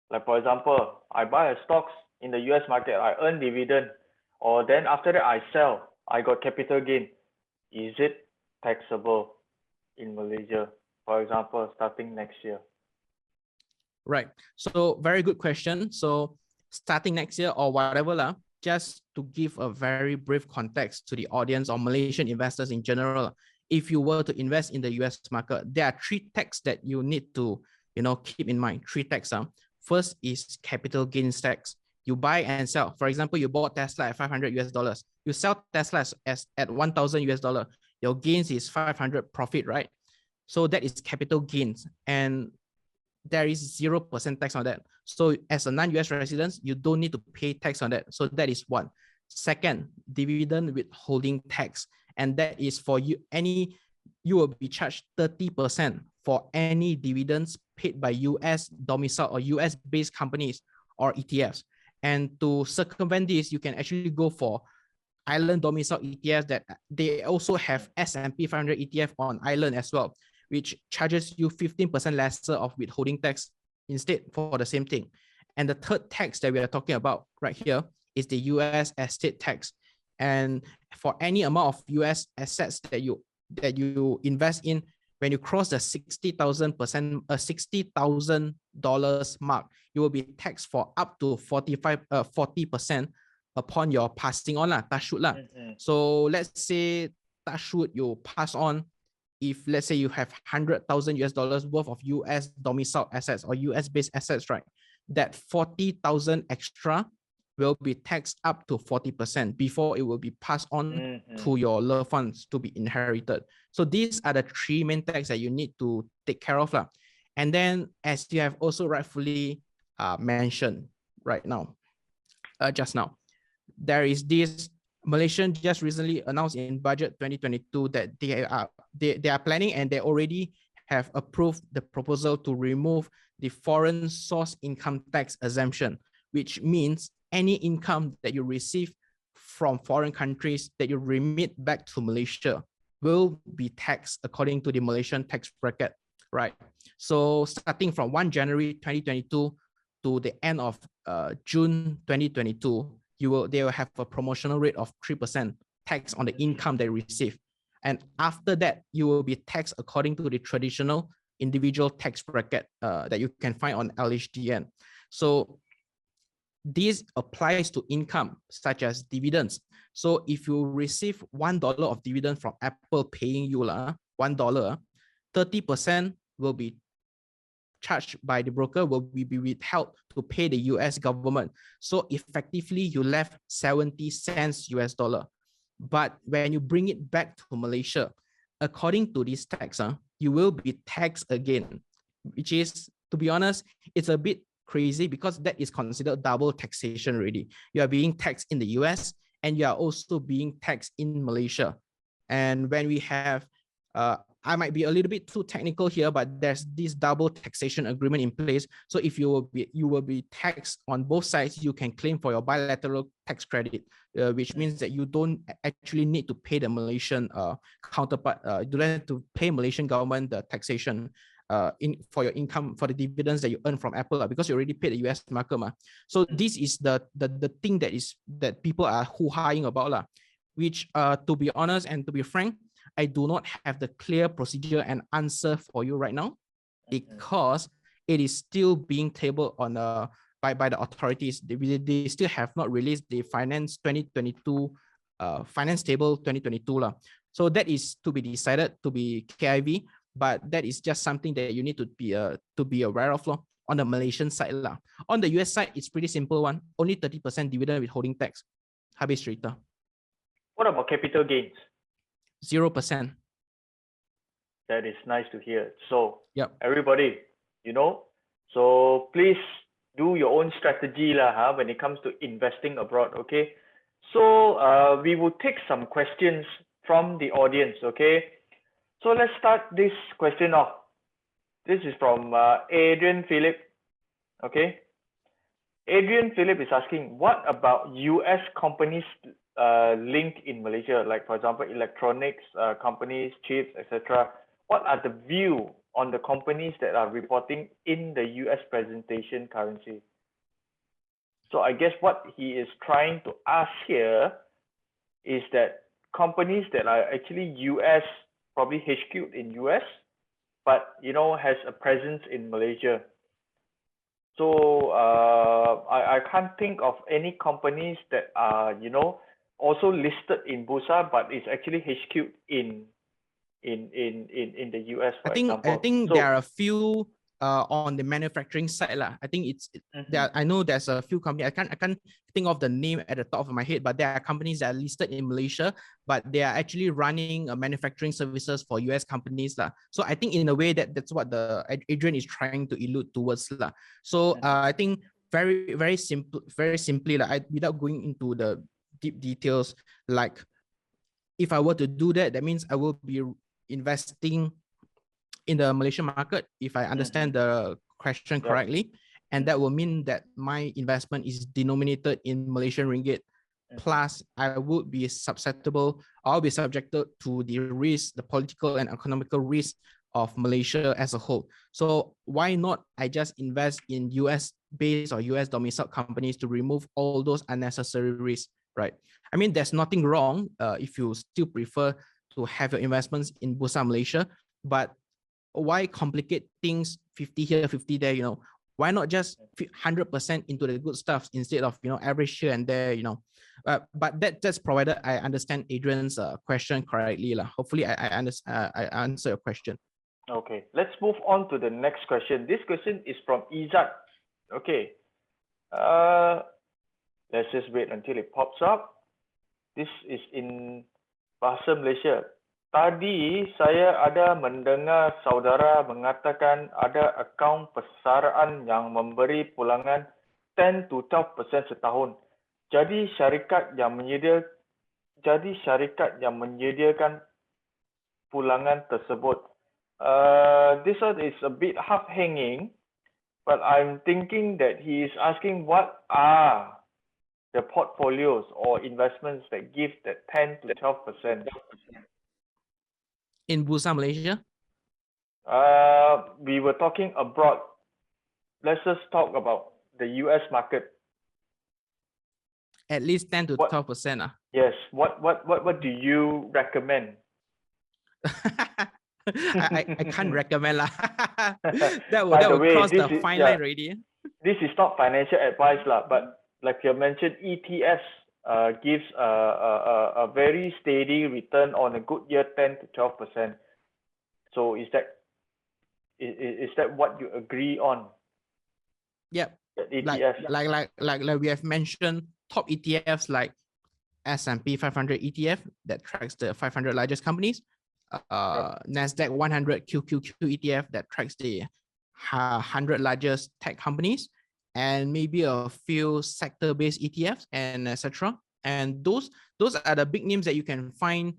like for example, I buy a stocks in the US market, I earn dividend, or then after that I sell, I got capital gain. Is it taxable in Malaysia, for example, starting next year? Right. So very good question. So starting next year or whatever lah, just to give a very brief context to the audience or Malaysian investors in general, if you were to invest in the US market, there are three tax that you need to keep in mind. Three tax. First is capital gains tax. You buy and sell. For example, you bought Tesla at $500. You sell Tesla at $1,000. Your gains is 500 profit, right? So that is capital gains, and there is 0% tax on that. So as a non-US resident, you don't need to pay tax on that. So that is one. Second, dividend withholding tax, and that is for you. You will be charged 30% for any dividends paid by US domicile or US based companies or ETFs. And to circumvent this, you can actually go for island domicile ETFs that they also have S&P 500 ETF on island as well, which charges you 15% lesser of withholding tax instead for the same thing. And the third tax that we are talking about right here is the US estate tax. And for any amount of US assets that you invest in, when you cross the $60,000 mark, you will be taxed for up to 40% upon your passing on lah, touch wood lah. So let's say touch wood, you pass on. If let's say you have $100,000 worth of US domicile assets or US based assets, right? That 40,000 extra will be taxed up to 40% before it will be passed on to your loved ones to be inherited. So these are the three main tax that you need to take care of lah. And then, as you have also rightfully mentioned right now, just now, there is this Malaysian just recently announced in budget 2022 that they are planning, and they already have approved the proposal to remove the foreign source income tax exemption, which means any income that you receive from foreign countries that you remit back to Malaysia will be taxed according to the Malaysian tax bracket, right? So starting from 1 January 2022 to the end of June 2022, they will have a promotional rate of 3% tax on the income they receive. And after that, you will be taxed according to the traditional individual tax bracket that you can find on LHDN. So this applies to income such as dividends. So if you receive $1 of dividend from Apple paying you $1, 30% will be charged by the broker, will be withheld to pay the US government. So effectively, you left 70 cents US dollar. But when you bring it back to Malaysia, according to this tax, you will be taxed again, which is, to be honest, it's a bit crazy because that is considered double taxation already. You are being taxed in the US and you are also being taxed in Malaysia. And when we have I might be a little bit too technical here, but there's this double taxation agreement in place. So if you will be taxed on both sides, you can claim for your bilateral tax credit, which means that you don't actually need to pay the Malaysian counterpart. You don't have to pay Malaysian government the taxation for your income, for the dividends that you earn from Apple, because you already paid the US market. So this is the thing that people are hoo-haing about, which to be honest and to be frank, I do not have the clear procedure and answer for you right now, because it is still being tabled on by the authorities. They still have not released the finance 2022 finance table 2022 . So that is to be decided, to be KIV, but that is just something that you need to be aware of on the Malaysian side . On the US side, it's pretty simple one. Only 30% dividend withholding tax. Habis cerita. What about capital gains? 0%. That is nice to hear. So Yep. everybody, so please do your own strategy when it comes to investing abroad. Okay. So we will take some questions from the audience. Okay. So let's start this question off. This is from Adrian Philip. Okay. Adrian Philip is asking, what about US companies LINC in Malaysia, like for example, electronics companies, chips, etc. What are the view on the companies that are reporting in the US presentation currency? So I guess what he is trying to ask here is that companies that are actually US, probably HQ'd in US, but has a presence in Malaysia. So I can't think of any companies that are also listed in Bursa, but it's actually HQ'd in the US, for example. I think there are a few on the manufacturing side . I think there. I know there's a few companies. I can't think of the name at the top of my head, but there are companies that are listed in Malaysia, but they are actually running manufacturing services for US companies . So I think in a way that's what the Adrian is trying to allude towards . So I think very simply without going into the deep details, like if I were to do that, that means I will be investing in the Malaysian market, if I understand the question correctly. And that will mean that my investment is denominated in Malaysian ringgit. Plus, I would be susceptible, I'll be subjected to the risk, the political and economical risk of Malaysia as a whole. So why not I just invest in US-based or US domiciled companies to remove all those unnecessary risks, right? I mean, there's nothing wrong if you still prefer to have your investments in Bursa Malaysia, but why complicate things 50 here, 50 there, Why not just 100% into the good stuff instead of, average here and there, But that's provided I understand Adrian's question correctly. Hopefully I answer your question. Okay, let's move on to the next question. This question is from Izzat. Okay. Let's just wait until it pops up. This is in Bahasa Malaysia. Tadi saya ada mendengar saudara mengatakan ada akaun persaraan yang memberi pulangan 10 to 12% setahun. Jadi syarikat yang menyediakan pulangan tersebut. This one is a bit half-hanging, but I'm thinking that he is asking what are the portfolios or investments that give that 10 to 12%. In Bursa Malaysia? We were talking abroad. Let's just talk about the US market. At least 10 to 12%. Yes. What do you recommend? I can't recommend . That would cross the fine line already. This is not financial advice but like you mentioned, ETFs gives a very steady return on a good year, 10 to 12%. So is that what you agree on? Yep. ETFs. Like we have mentioned, top ETFs like S&P 500 ETF that tracks the 500 largest companies. Nasdaq 100 QQQ ETF that tracks the 100 largest tech companies, and maybe a few sector-based ETFs and etc. And those are the big names that you can find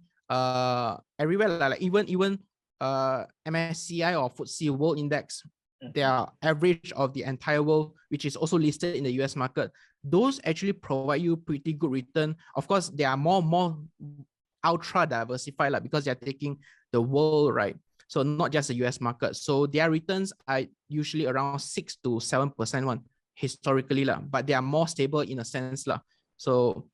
everywhere. Like even MSCI or FTSE World Index, Mhm. their average of the entire world, which is also listed in the US market, those actually provide you pretty good return. Of course, they are more ultra diversified because they're taking the world, right? So not just the US market. So their returns are usually around 6 to 7% one historically, but they are more stable in a sense. So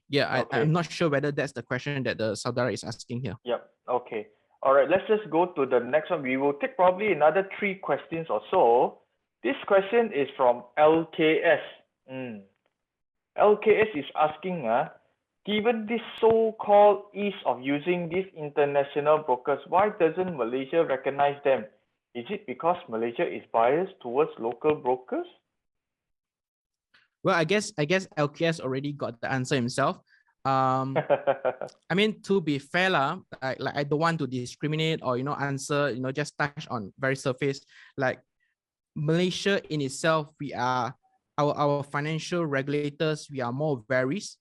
yeah, Okay. I'm not sure whether that's the question that the Saudara is asking here. Yep. Okay. All right. Let's just go to the next one. We will take probably another 3 questions or so. This question is from LKS. LKS is asking, given this so-called ease of using these international brokers, why doesn't Malaysia recognize them? Is it because Malaysia is biased towards local brokers? Well, I guess LKS already got the answer himself. I mean, to be fair, like I don't want to discriminate or answer, just touch on very surface. Like Malaysia in itself, we are our financial regulators, we are more varies.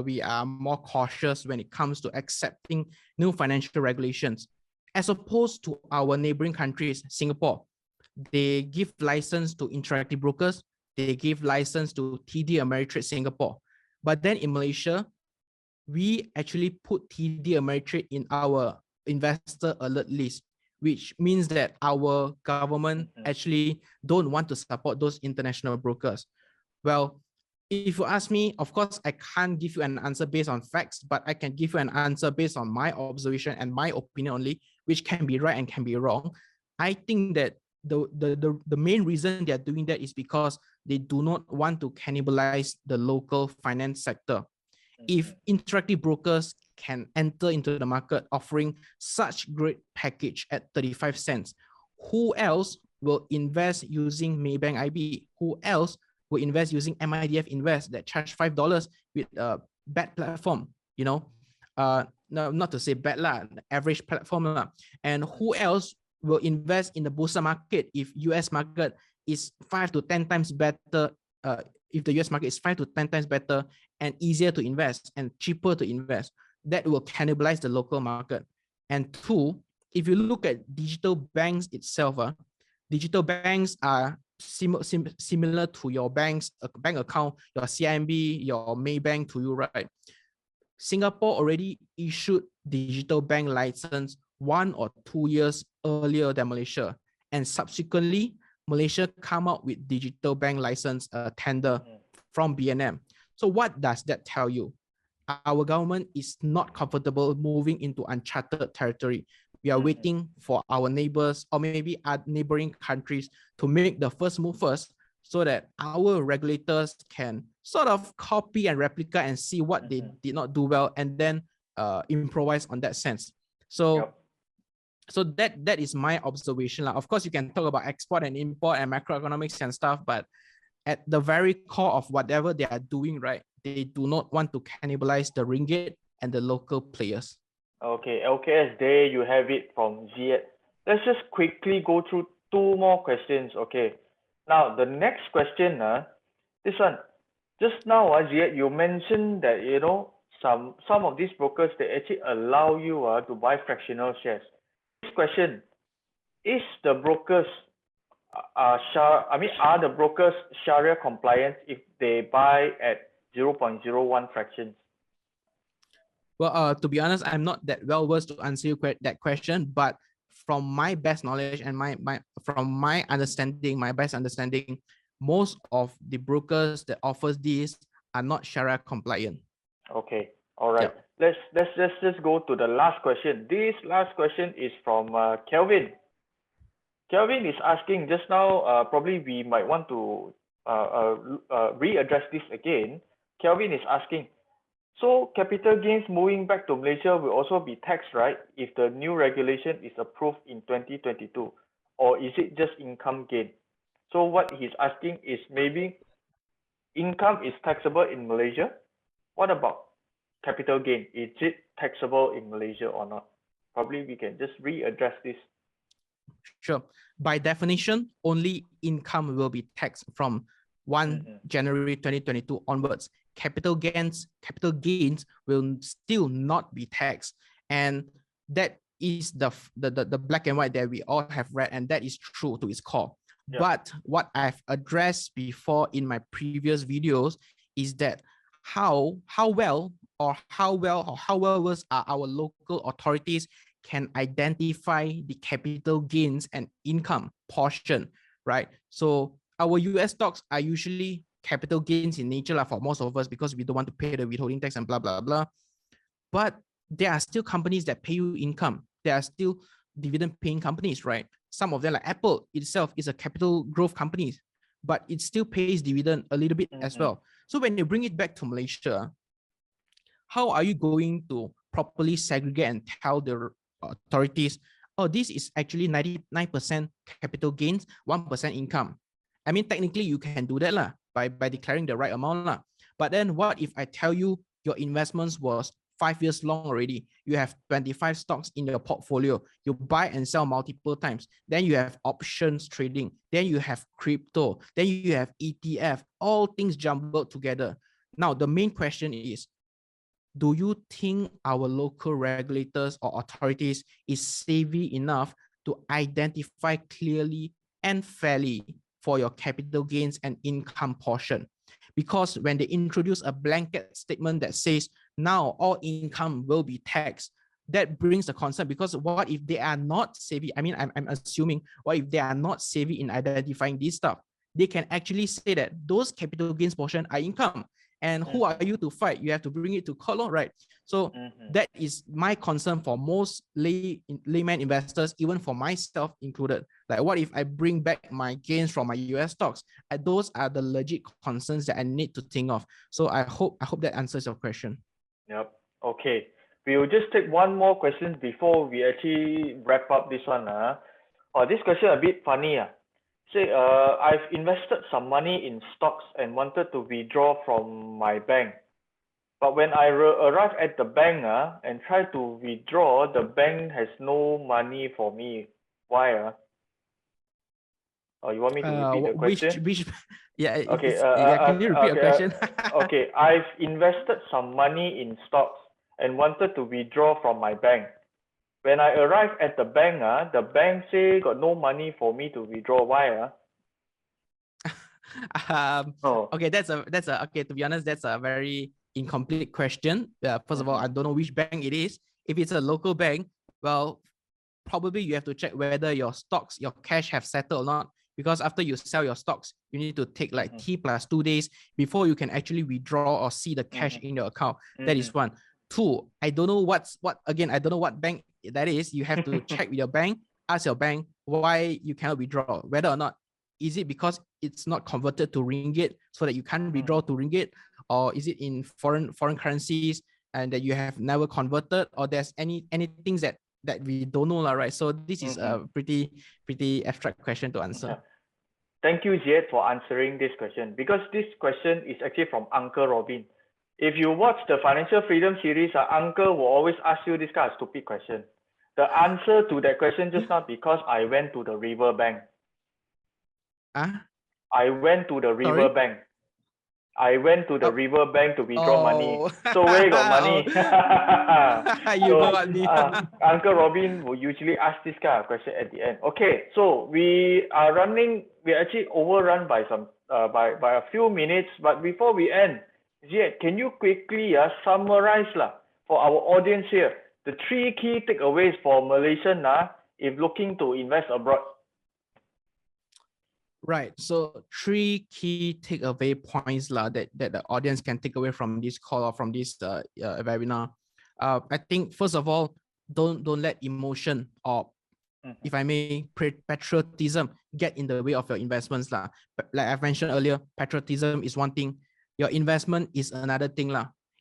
We are more cautious when it comes to accepting new financial regulations, as opposed to our neighboring countries, Singapore. They give license to interactive brokers. They give license to TD Ameritrade Singapore. But then in Malaysia, we actually put TD Ameritrade in our investor alert list, which means that our government actually don't want to support those international brokers. Well, if you ask me, of course, I can't give you an answer based on facts, but I can give you an answer based on my observation and my opinion only, which can be right and can be wrong. I think that the main reason they're doing that is because they do not want to cannibalize the local finance sector. If interactive brokers can enter into the market offering such great package at 35 cents, who else will invest using Maybank IB? Who else will invest using MIDF Invest that charge $5 with a bad platform? No, not to say bad average platform And who else will invest in the Bursa market if US market is 5 to 10 times better? If the US market is 5 to 10 times better and easier to invest and cheaper to invest, that will cannibalize the local market. And 2, if you look at digital banks itself, digital banks are similar to your bank account, your CIMB, your Maybank to you, right? Singapore already issued digital bank license 1 or 2 years earlier than Malaysia. And subsequently, Malaysia come out with digital bank license tender from BNM. So what does that tell you? Our government is not comfortable moving into uncharted territory. We are waiting for our neighbors or maybe our neighboring countries to make the first move first, so that our regulators can sort of copy and replicate and see what they did not do well and then improvise on that sense. So that is my observation. Of course, you can talk about export and import and macroeconomics and stuff, but at the very core of whatever they are doing, right, they do not want to cannibalize the ringgit and the local players. Okay, LKS, there you have it from Ziad. Let's just quickly go through 2 more questions. Okay, now the next question, this one, just now, Ziad, you mentioned that some of these brokers, they actually allow you to buy fractional shares. This question, is the brokers are the brokers Sharia compliant if they buy at 0.01 fractions? Well, to be honest, I'm not that well versed to answer you that question, but from my best knowledge and from my understanding, my best understanding, most of the brokers that offers these are not Sharia compliant. Okay, all right. Yep. Let's just go to the last question. This last question is from Kelvin. Kelvin is asking just now. Probably we might want to readdress this again. Kelvin is asking, so capital gains moving back to Malaysia will also be taxed, right, if the new regulation is approved in 2022, or is it just income gain? So what he's asking is maybe income is taxable in Malaysia. What about capital gain? Is it taxable in Malaysia or not? Probably we can just readdress this. Sure. By definition, only income will be taxed from 1 January 2022 onwards. Capital gains will still not be taxed. And that is the black and white that we all have read, and that is true to its core. Yeah. But what I've addressed before in my previous videos is that how well are our local authorities can identify the capital gains and income portion, right? So our US stocks are usually capital gains in nature for most of us, because we don't want to pay the withholding tax and blah, blah, blah. But there are still companies that pay you income. There are still dividend paying companies, right? Some of them, like Apple itself, is a capital growth company, but it still pays dividend a little bit as well. So when you bring it back to Malaysia, how are you going to properly segregate and tell the authorities, oh, this is actually 99% capital gains, 1% income? I mean, technically you can do that by declaring the right amount. But then what if I tell you your investments was 5 years long already? You have 25 stocks in your portfolio. You buy and sell multiple times. Then you have options trading. Then you have crypto. Then you have ETF, all things jumbled together. Now, the main question is, do you think our local regulators or authorities is savvy enough to identify clearly and fairly for your capital gains and income portion? Because when they introduce a blanket statement that says now all income will be taxed, that brings a concern, because what if they are not savvy? I mean, I'm assuming, what if they are not savvy in identifying this stuff? They can actually say that those capital gains portion are income. And who are you to fight? You have to bring it to court, right? So that is my concern for most layman investors, even for myself included. Like, what if I bring back my gains from my US stocks? Those are the legit concerns that I need to think of. So I hope that answers your question. Yep. Okay. We will just take one more question before we actually wrap up this one. This question a bit funny. Say, I've invested some money in stocks and wanted to withdraw from my bank. But when I arrive at the bank and try to withdraw, the bank has no money for me. Why? You want me to repeat the question? Yeah. Okay. Can you repeat the question? Okay. I've invested some money in stocks and wanted to withdraw from my bank. When I arrive at the bank say got no money for me to withdraw. Why? Okay, that's a okay. To be honest, that's a very incomplete question. First of all, I don't know which bank it is. If it's a local bank, well, probably you have to check whether your stocks, your cash have settled or not. Because after you sell your stocks, you need to take like T+2 days before you can actually withdraw or see the cash in your account. That is one. Two, I don't know I don't know what bank that is. You have to check with your bank, ask your bank why you cannot withdraw, whether or not, is it because it's not converted to ringgit so that you can't withdraw to ringgit, or is it in foreign currencies and that you have never converted, or there's any things that we don't know, right? So this is a pretty abstract question to answer. Thank you, Ziad, for answering this question, because this question is actually from Uncle Robin. If you watch the Financial Freedom series, Uncle will always ask you this kind of stupid question. The answer to that question just now, because I went to the river bank. I went to the river bank. I went to the river bank to withdraw money. So where you got money? Uncle Robin will usually ask this kind of question at the end. Okay, so we are actually overrun by by a few minutes. But before we end, Ziad, can you quickly summarize for our audience here the 3 key takeaways for Malaysian if looking to invest abroad? Right. So 3 key takeaway points that the audience can take away from this call or from this webinar. I think first of all, don't let emotion or, if I may, patriotism get in the way of your investments. Like I've mentioned earlier, patriotism is one thing. Your investment is another thing.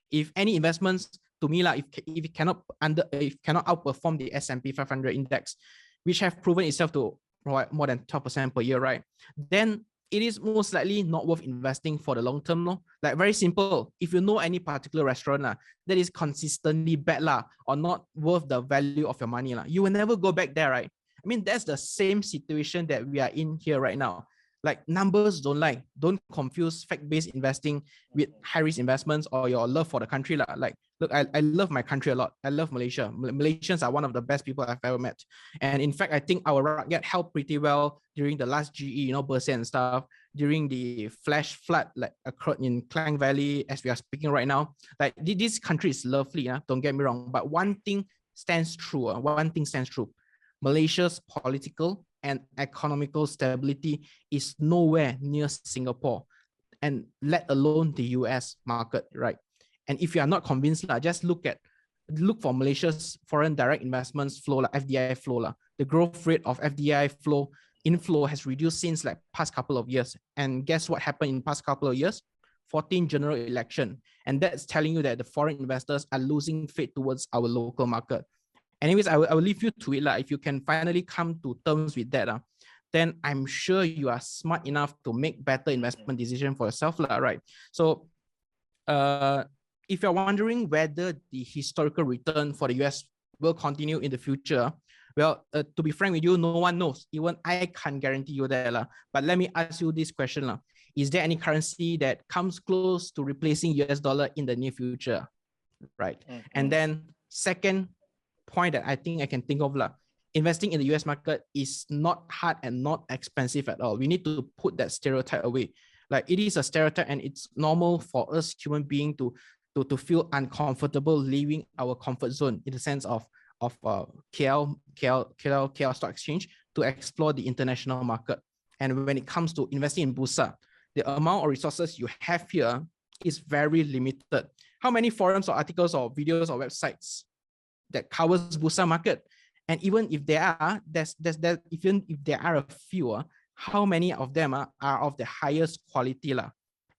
If any investments, to me, if it cannot outperform the S&P 500 index, which have proven itself to provide more than 12% per year, right? Then it is most likely not worth investing for the long term. Like, very simple. If you know any particular restaurant that is consistently bad or not worth the value of your money, you will never go back there, right? I mean, that's the same situation that we are in here right now. Like numbers don't lie. Don't confuse fact-based investing with high-risk investments or your love for the country. Like, look, I love my country a lot. I love Malaysia. Malaysians are one of the best people I've ever met. And in fact, I think our rugged held pretty well during the last GE, burst and stuff, during the flash flood like occurred in Klang Valley as we are speaking right now. Like this country is lovely, don't get me wrong. But one thing stands true. Malaysia's political and economical stability is nowhere near Singapore, and let alone the US market, right? And if you are not convinced, just look for Malaysia's foreign direct investments flow, FDI flow. The growth rate of FDI inflow has reduced since like past couple of years. And guess what happened in past couple of years? 14 general election. And that's telling you that the foreign investors are losing faith towards our local market. Anyways, I will leave you to it. If you can finally come to terms with that, then I'm sure you are smart enough to make better investment decision for yourself, right? So if you're wondering whether the historical return for the US will continue in the future, well, to be frank with you, no one knows. Even I can't guarantee you that. But let me ask you this question. Is there any currency that comes close to replacing US dollar in the near future? Right. And then second point that I think I can think of, investing in the US market is not hard and not expensive at all. We need to put that stereotype away. Like it is a stereotype, and it's normal for us human beings to feel uncomfortable leaving our comfort zone in the sense of KL Stock Exchange to explore the international market. And when it comes to investing in Bursa, the amount of resources you have here is very limited. How many forums or articles or videos or websites that covers Bursa market? And even if there are, even if there are a few, how many of them are of the highest quality?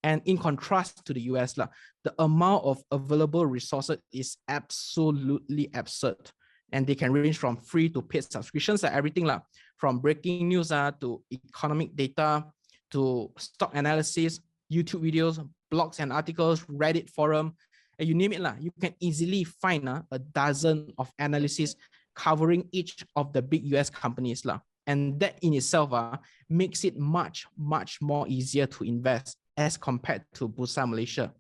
And in contrast to the US, the amount of available resources is absolutely absurd. And they can range from free to paid subscriptions, everything from breaking news to economic data to stock analysis, YouTube videos, blogs and articles, Reddit forum, and you name it. You can easily find a dozen of analysis covering each of the big US companies. And that in itself makes it much, much more easier to invest as compared to Bursa Malaysia.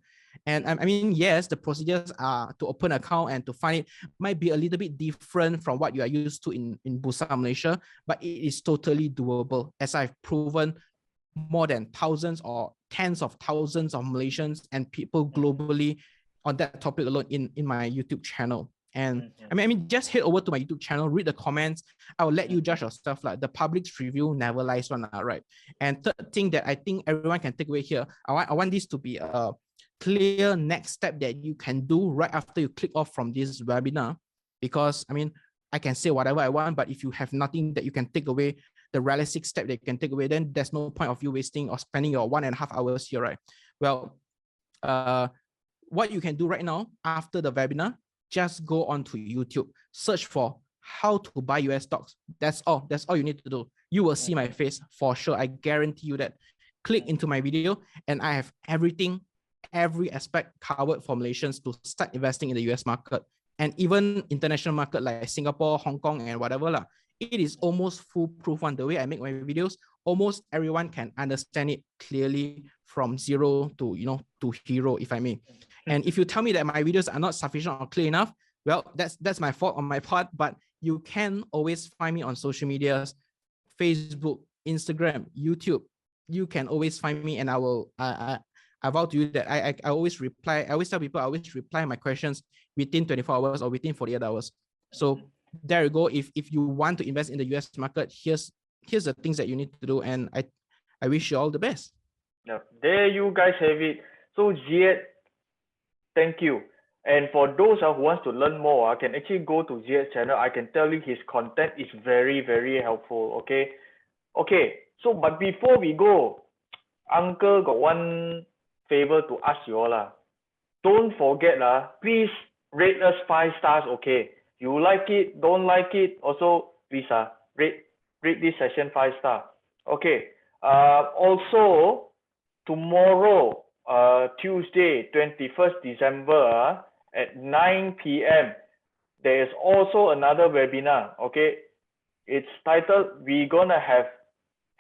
And I mean, yes, the procedures are to open an account and to find it might be a little bit different from what you are used to in Bursa Malaysia, but it is totally doable, as I've proven more than thousands or tens of thousands of Malaysians and people globally on that topic alone in my YouTube channel. And I mean, just head over to my YouTube channel, read the comments. I will let you judge yourself. The public's review never lies one, right? And third thing that I think everyone can take away here, I want this to be a clear next step that you can do right after you click off from this webinar. Because I mean, I can say whatever I want, but if you have nothing that you can take away, the realistic step that you can take away, then there's no point of you wasting or spending your 1.5 hours here, right? Well, what you can do right now after the webinar, just go onto YouTube, search for how to buy US stocks. That's all you need to do. You will see my face for sure. I guarantee you that. Click into my video and I have every aspect covered for Malaysians to start investing in the US market and even international market like Singapore, Hong Kong, and whatever. It is almost foolproof on the way I make my videos. Almost everyone can understand it clearly from zero to to hero, if I may. And if you tell me that my videos are not sufficient or clear enough, well, that's my fault on my part. But you can always find me on social medias, Facebook, Instagram, YouTube. You can always find me, and I will. I vow to you that I always reply. I always tell people I always reply my questions within 24 hours or within 48 hours. So there you go. If you want to invest in the US market, here's the things that you need to do, and I wish you all the best. Yeah, there you guys have it. So Ziad, thank you. And for those who wants to learn more, can actually go to Ziad's channel. I can tell you his content is very, very helpful. Okay. So, but before we go, Uncle got one favor to ask you all. Don't forget please rate us 5 stars. Okay. You like it, don't like it, also please rate this session 5 star. Okay. Also tomorrow, Tuesday, 21st December at 9 p.m. there is also another webinar. Okay, it's titled "We're gonna have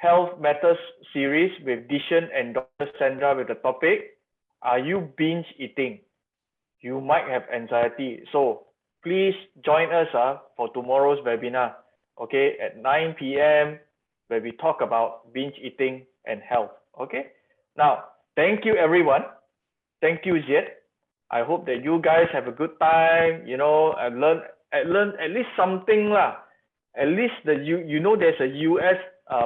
Health Matters series with Dishan and Dr. Sandra with the topic, are you binge eating? You might have anxiety. So please join us for tomorrow's webinar, okay, at 9 p.m. where we talk about binge eating and health, okay? Now, thank you everyone. Thank you, Ziet. I hope that you guys have a good time, you know, and learn at least something lah. At least you know there's a US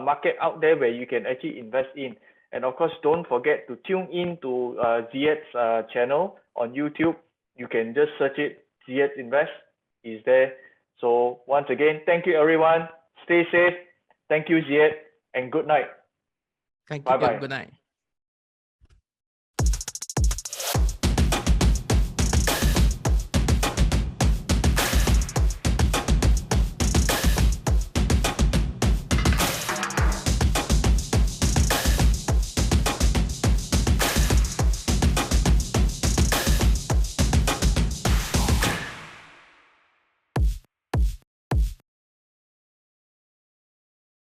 market out there where you can actually invest in. And of course, don't forget to tune in to Ziet's channel on YouTube. You can just search it, Ziet Invest is there. So once again, thank you everyone. Stay safe. Thank you, Ziet, and good night. Thank you. Bye-bye. Good night.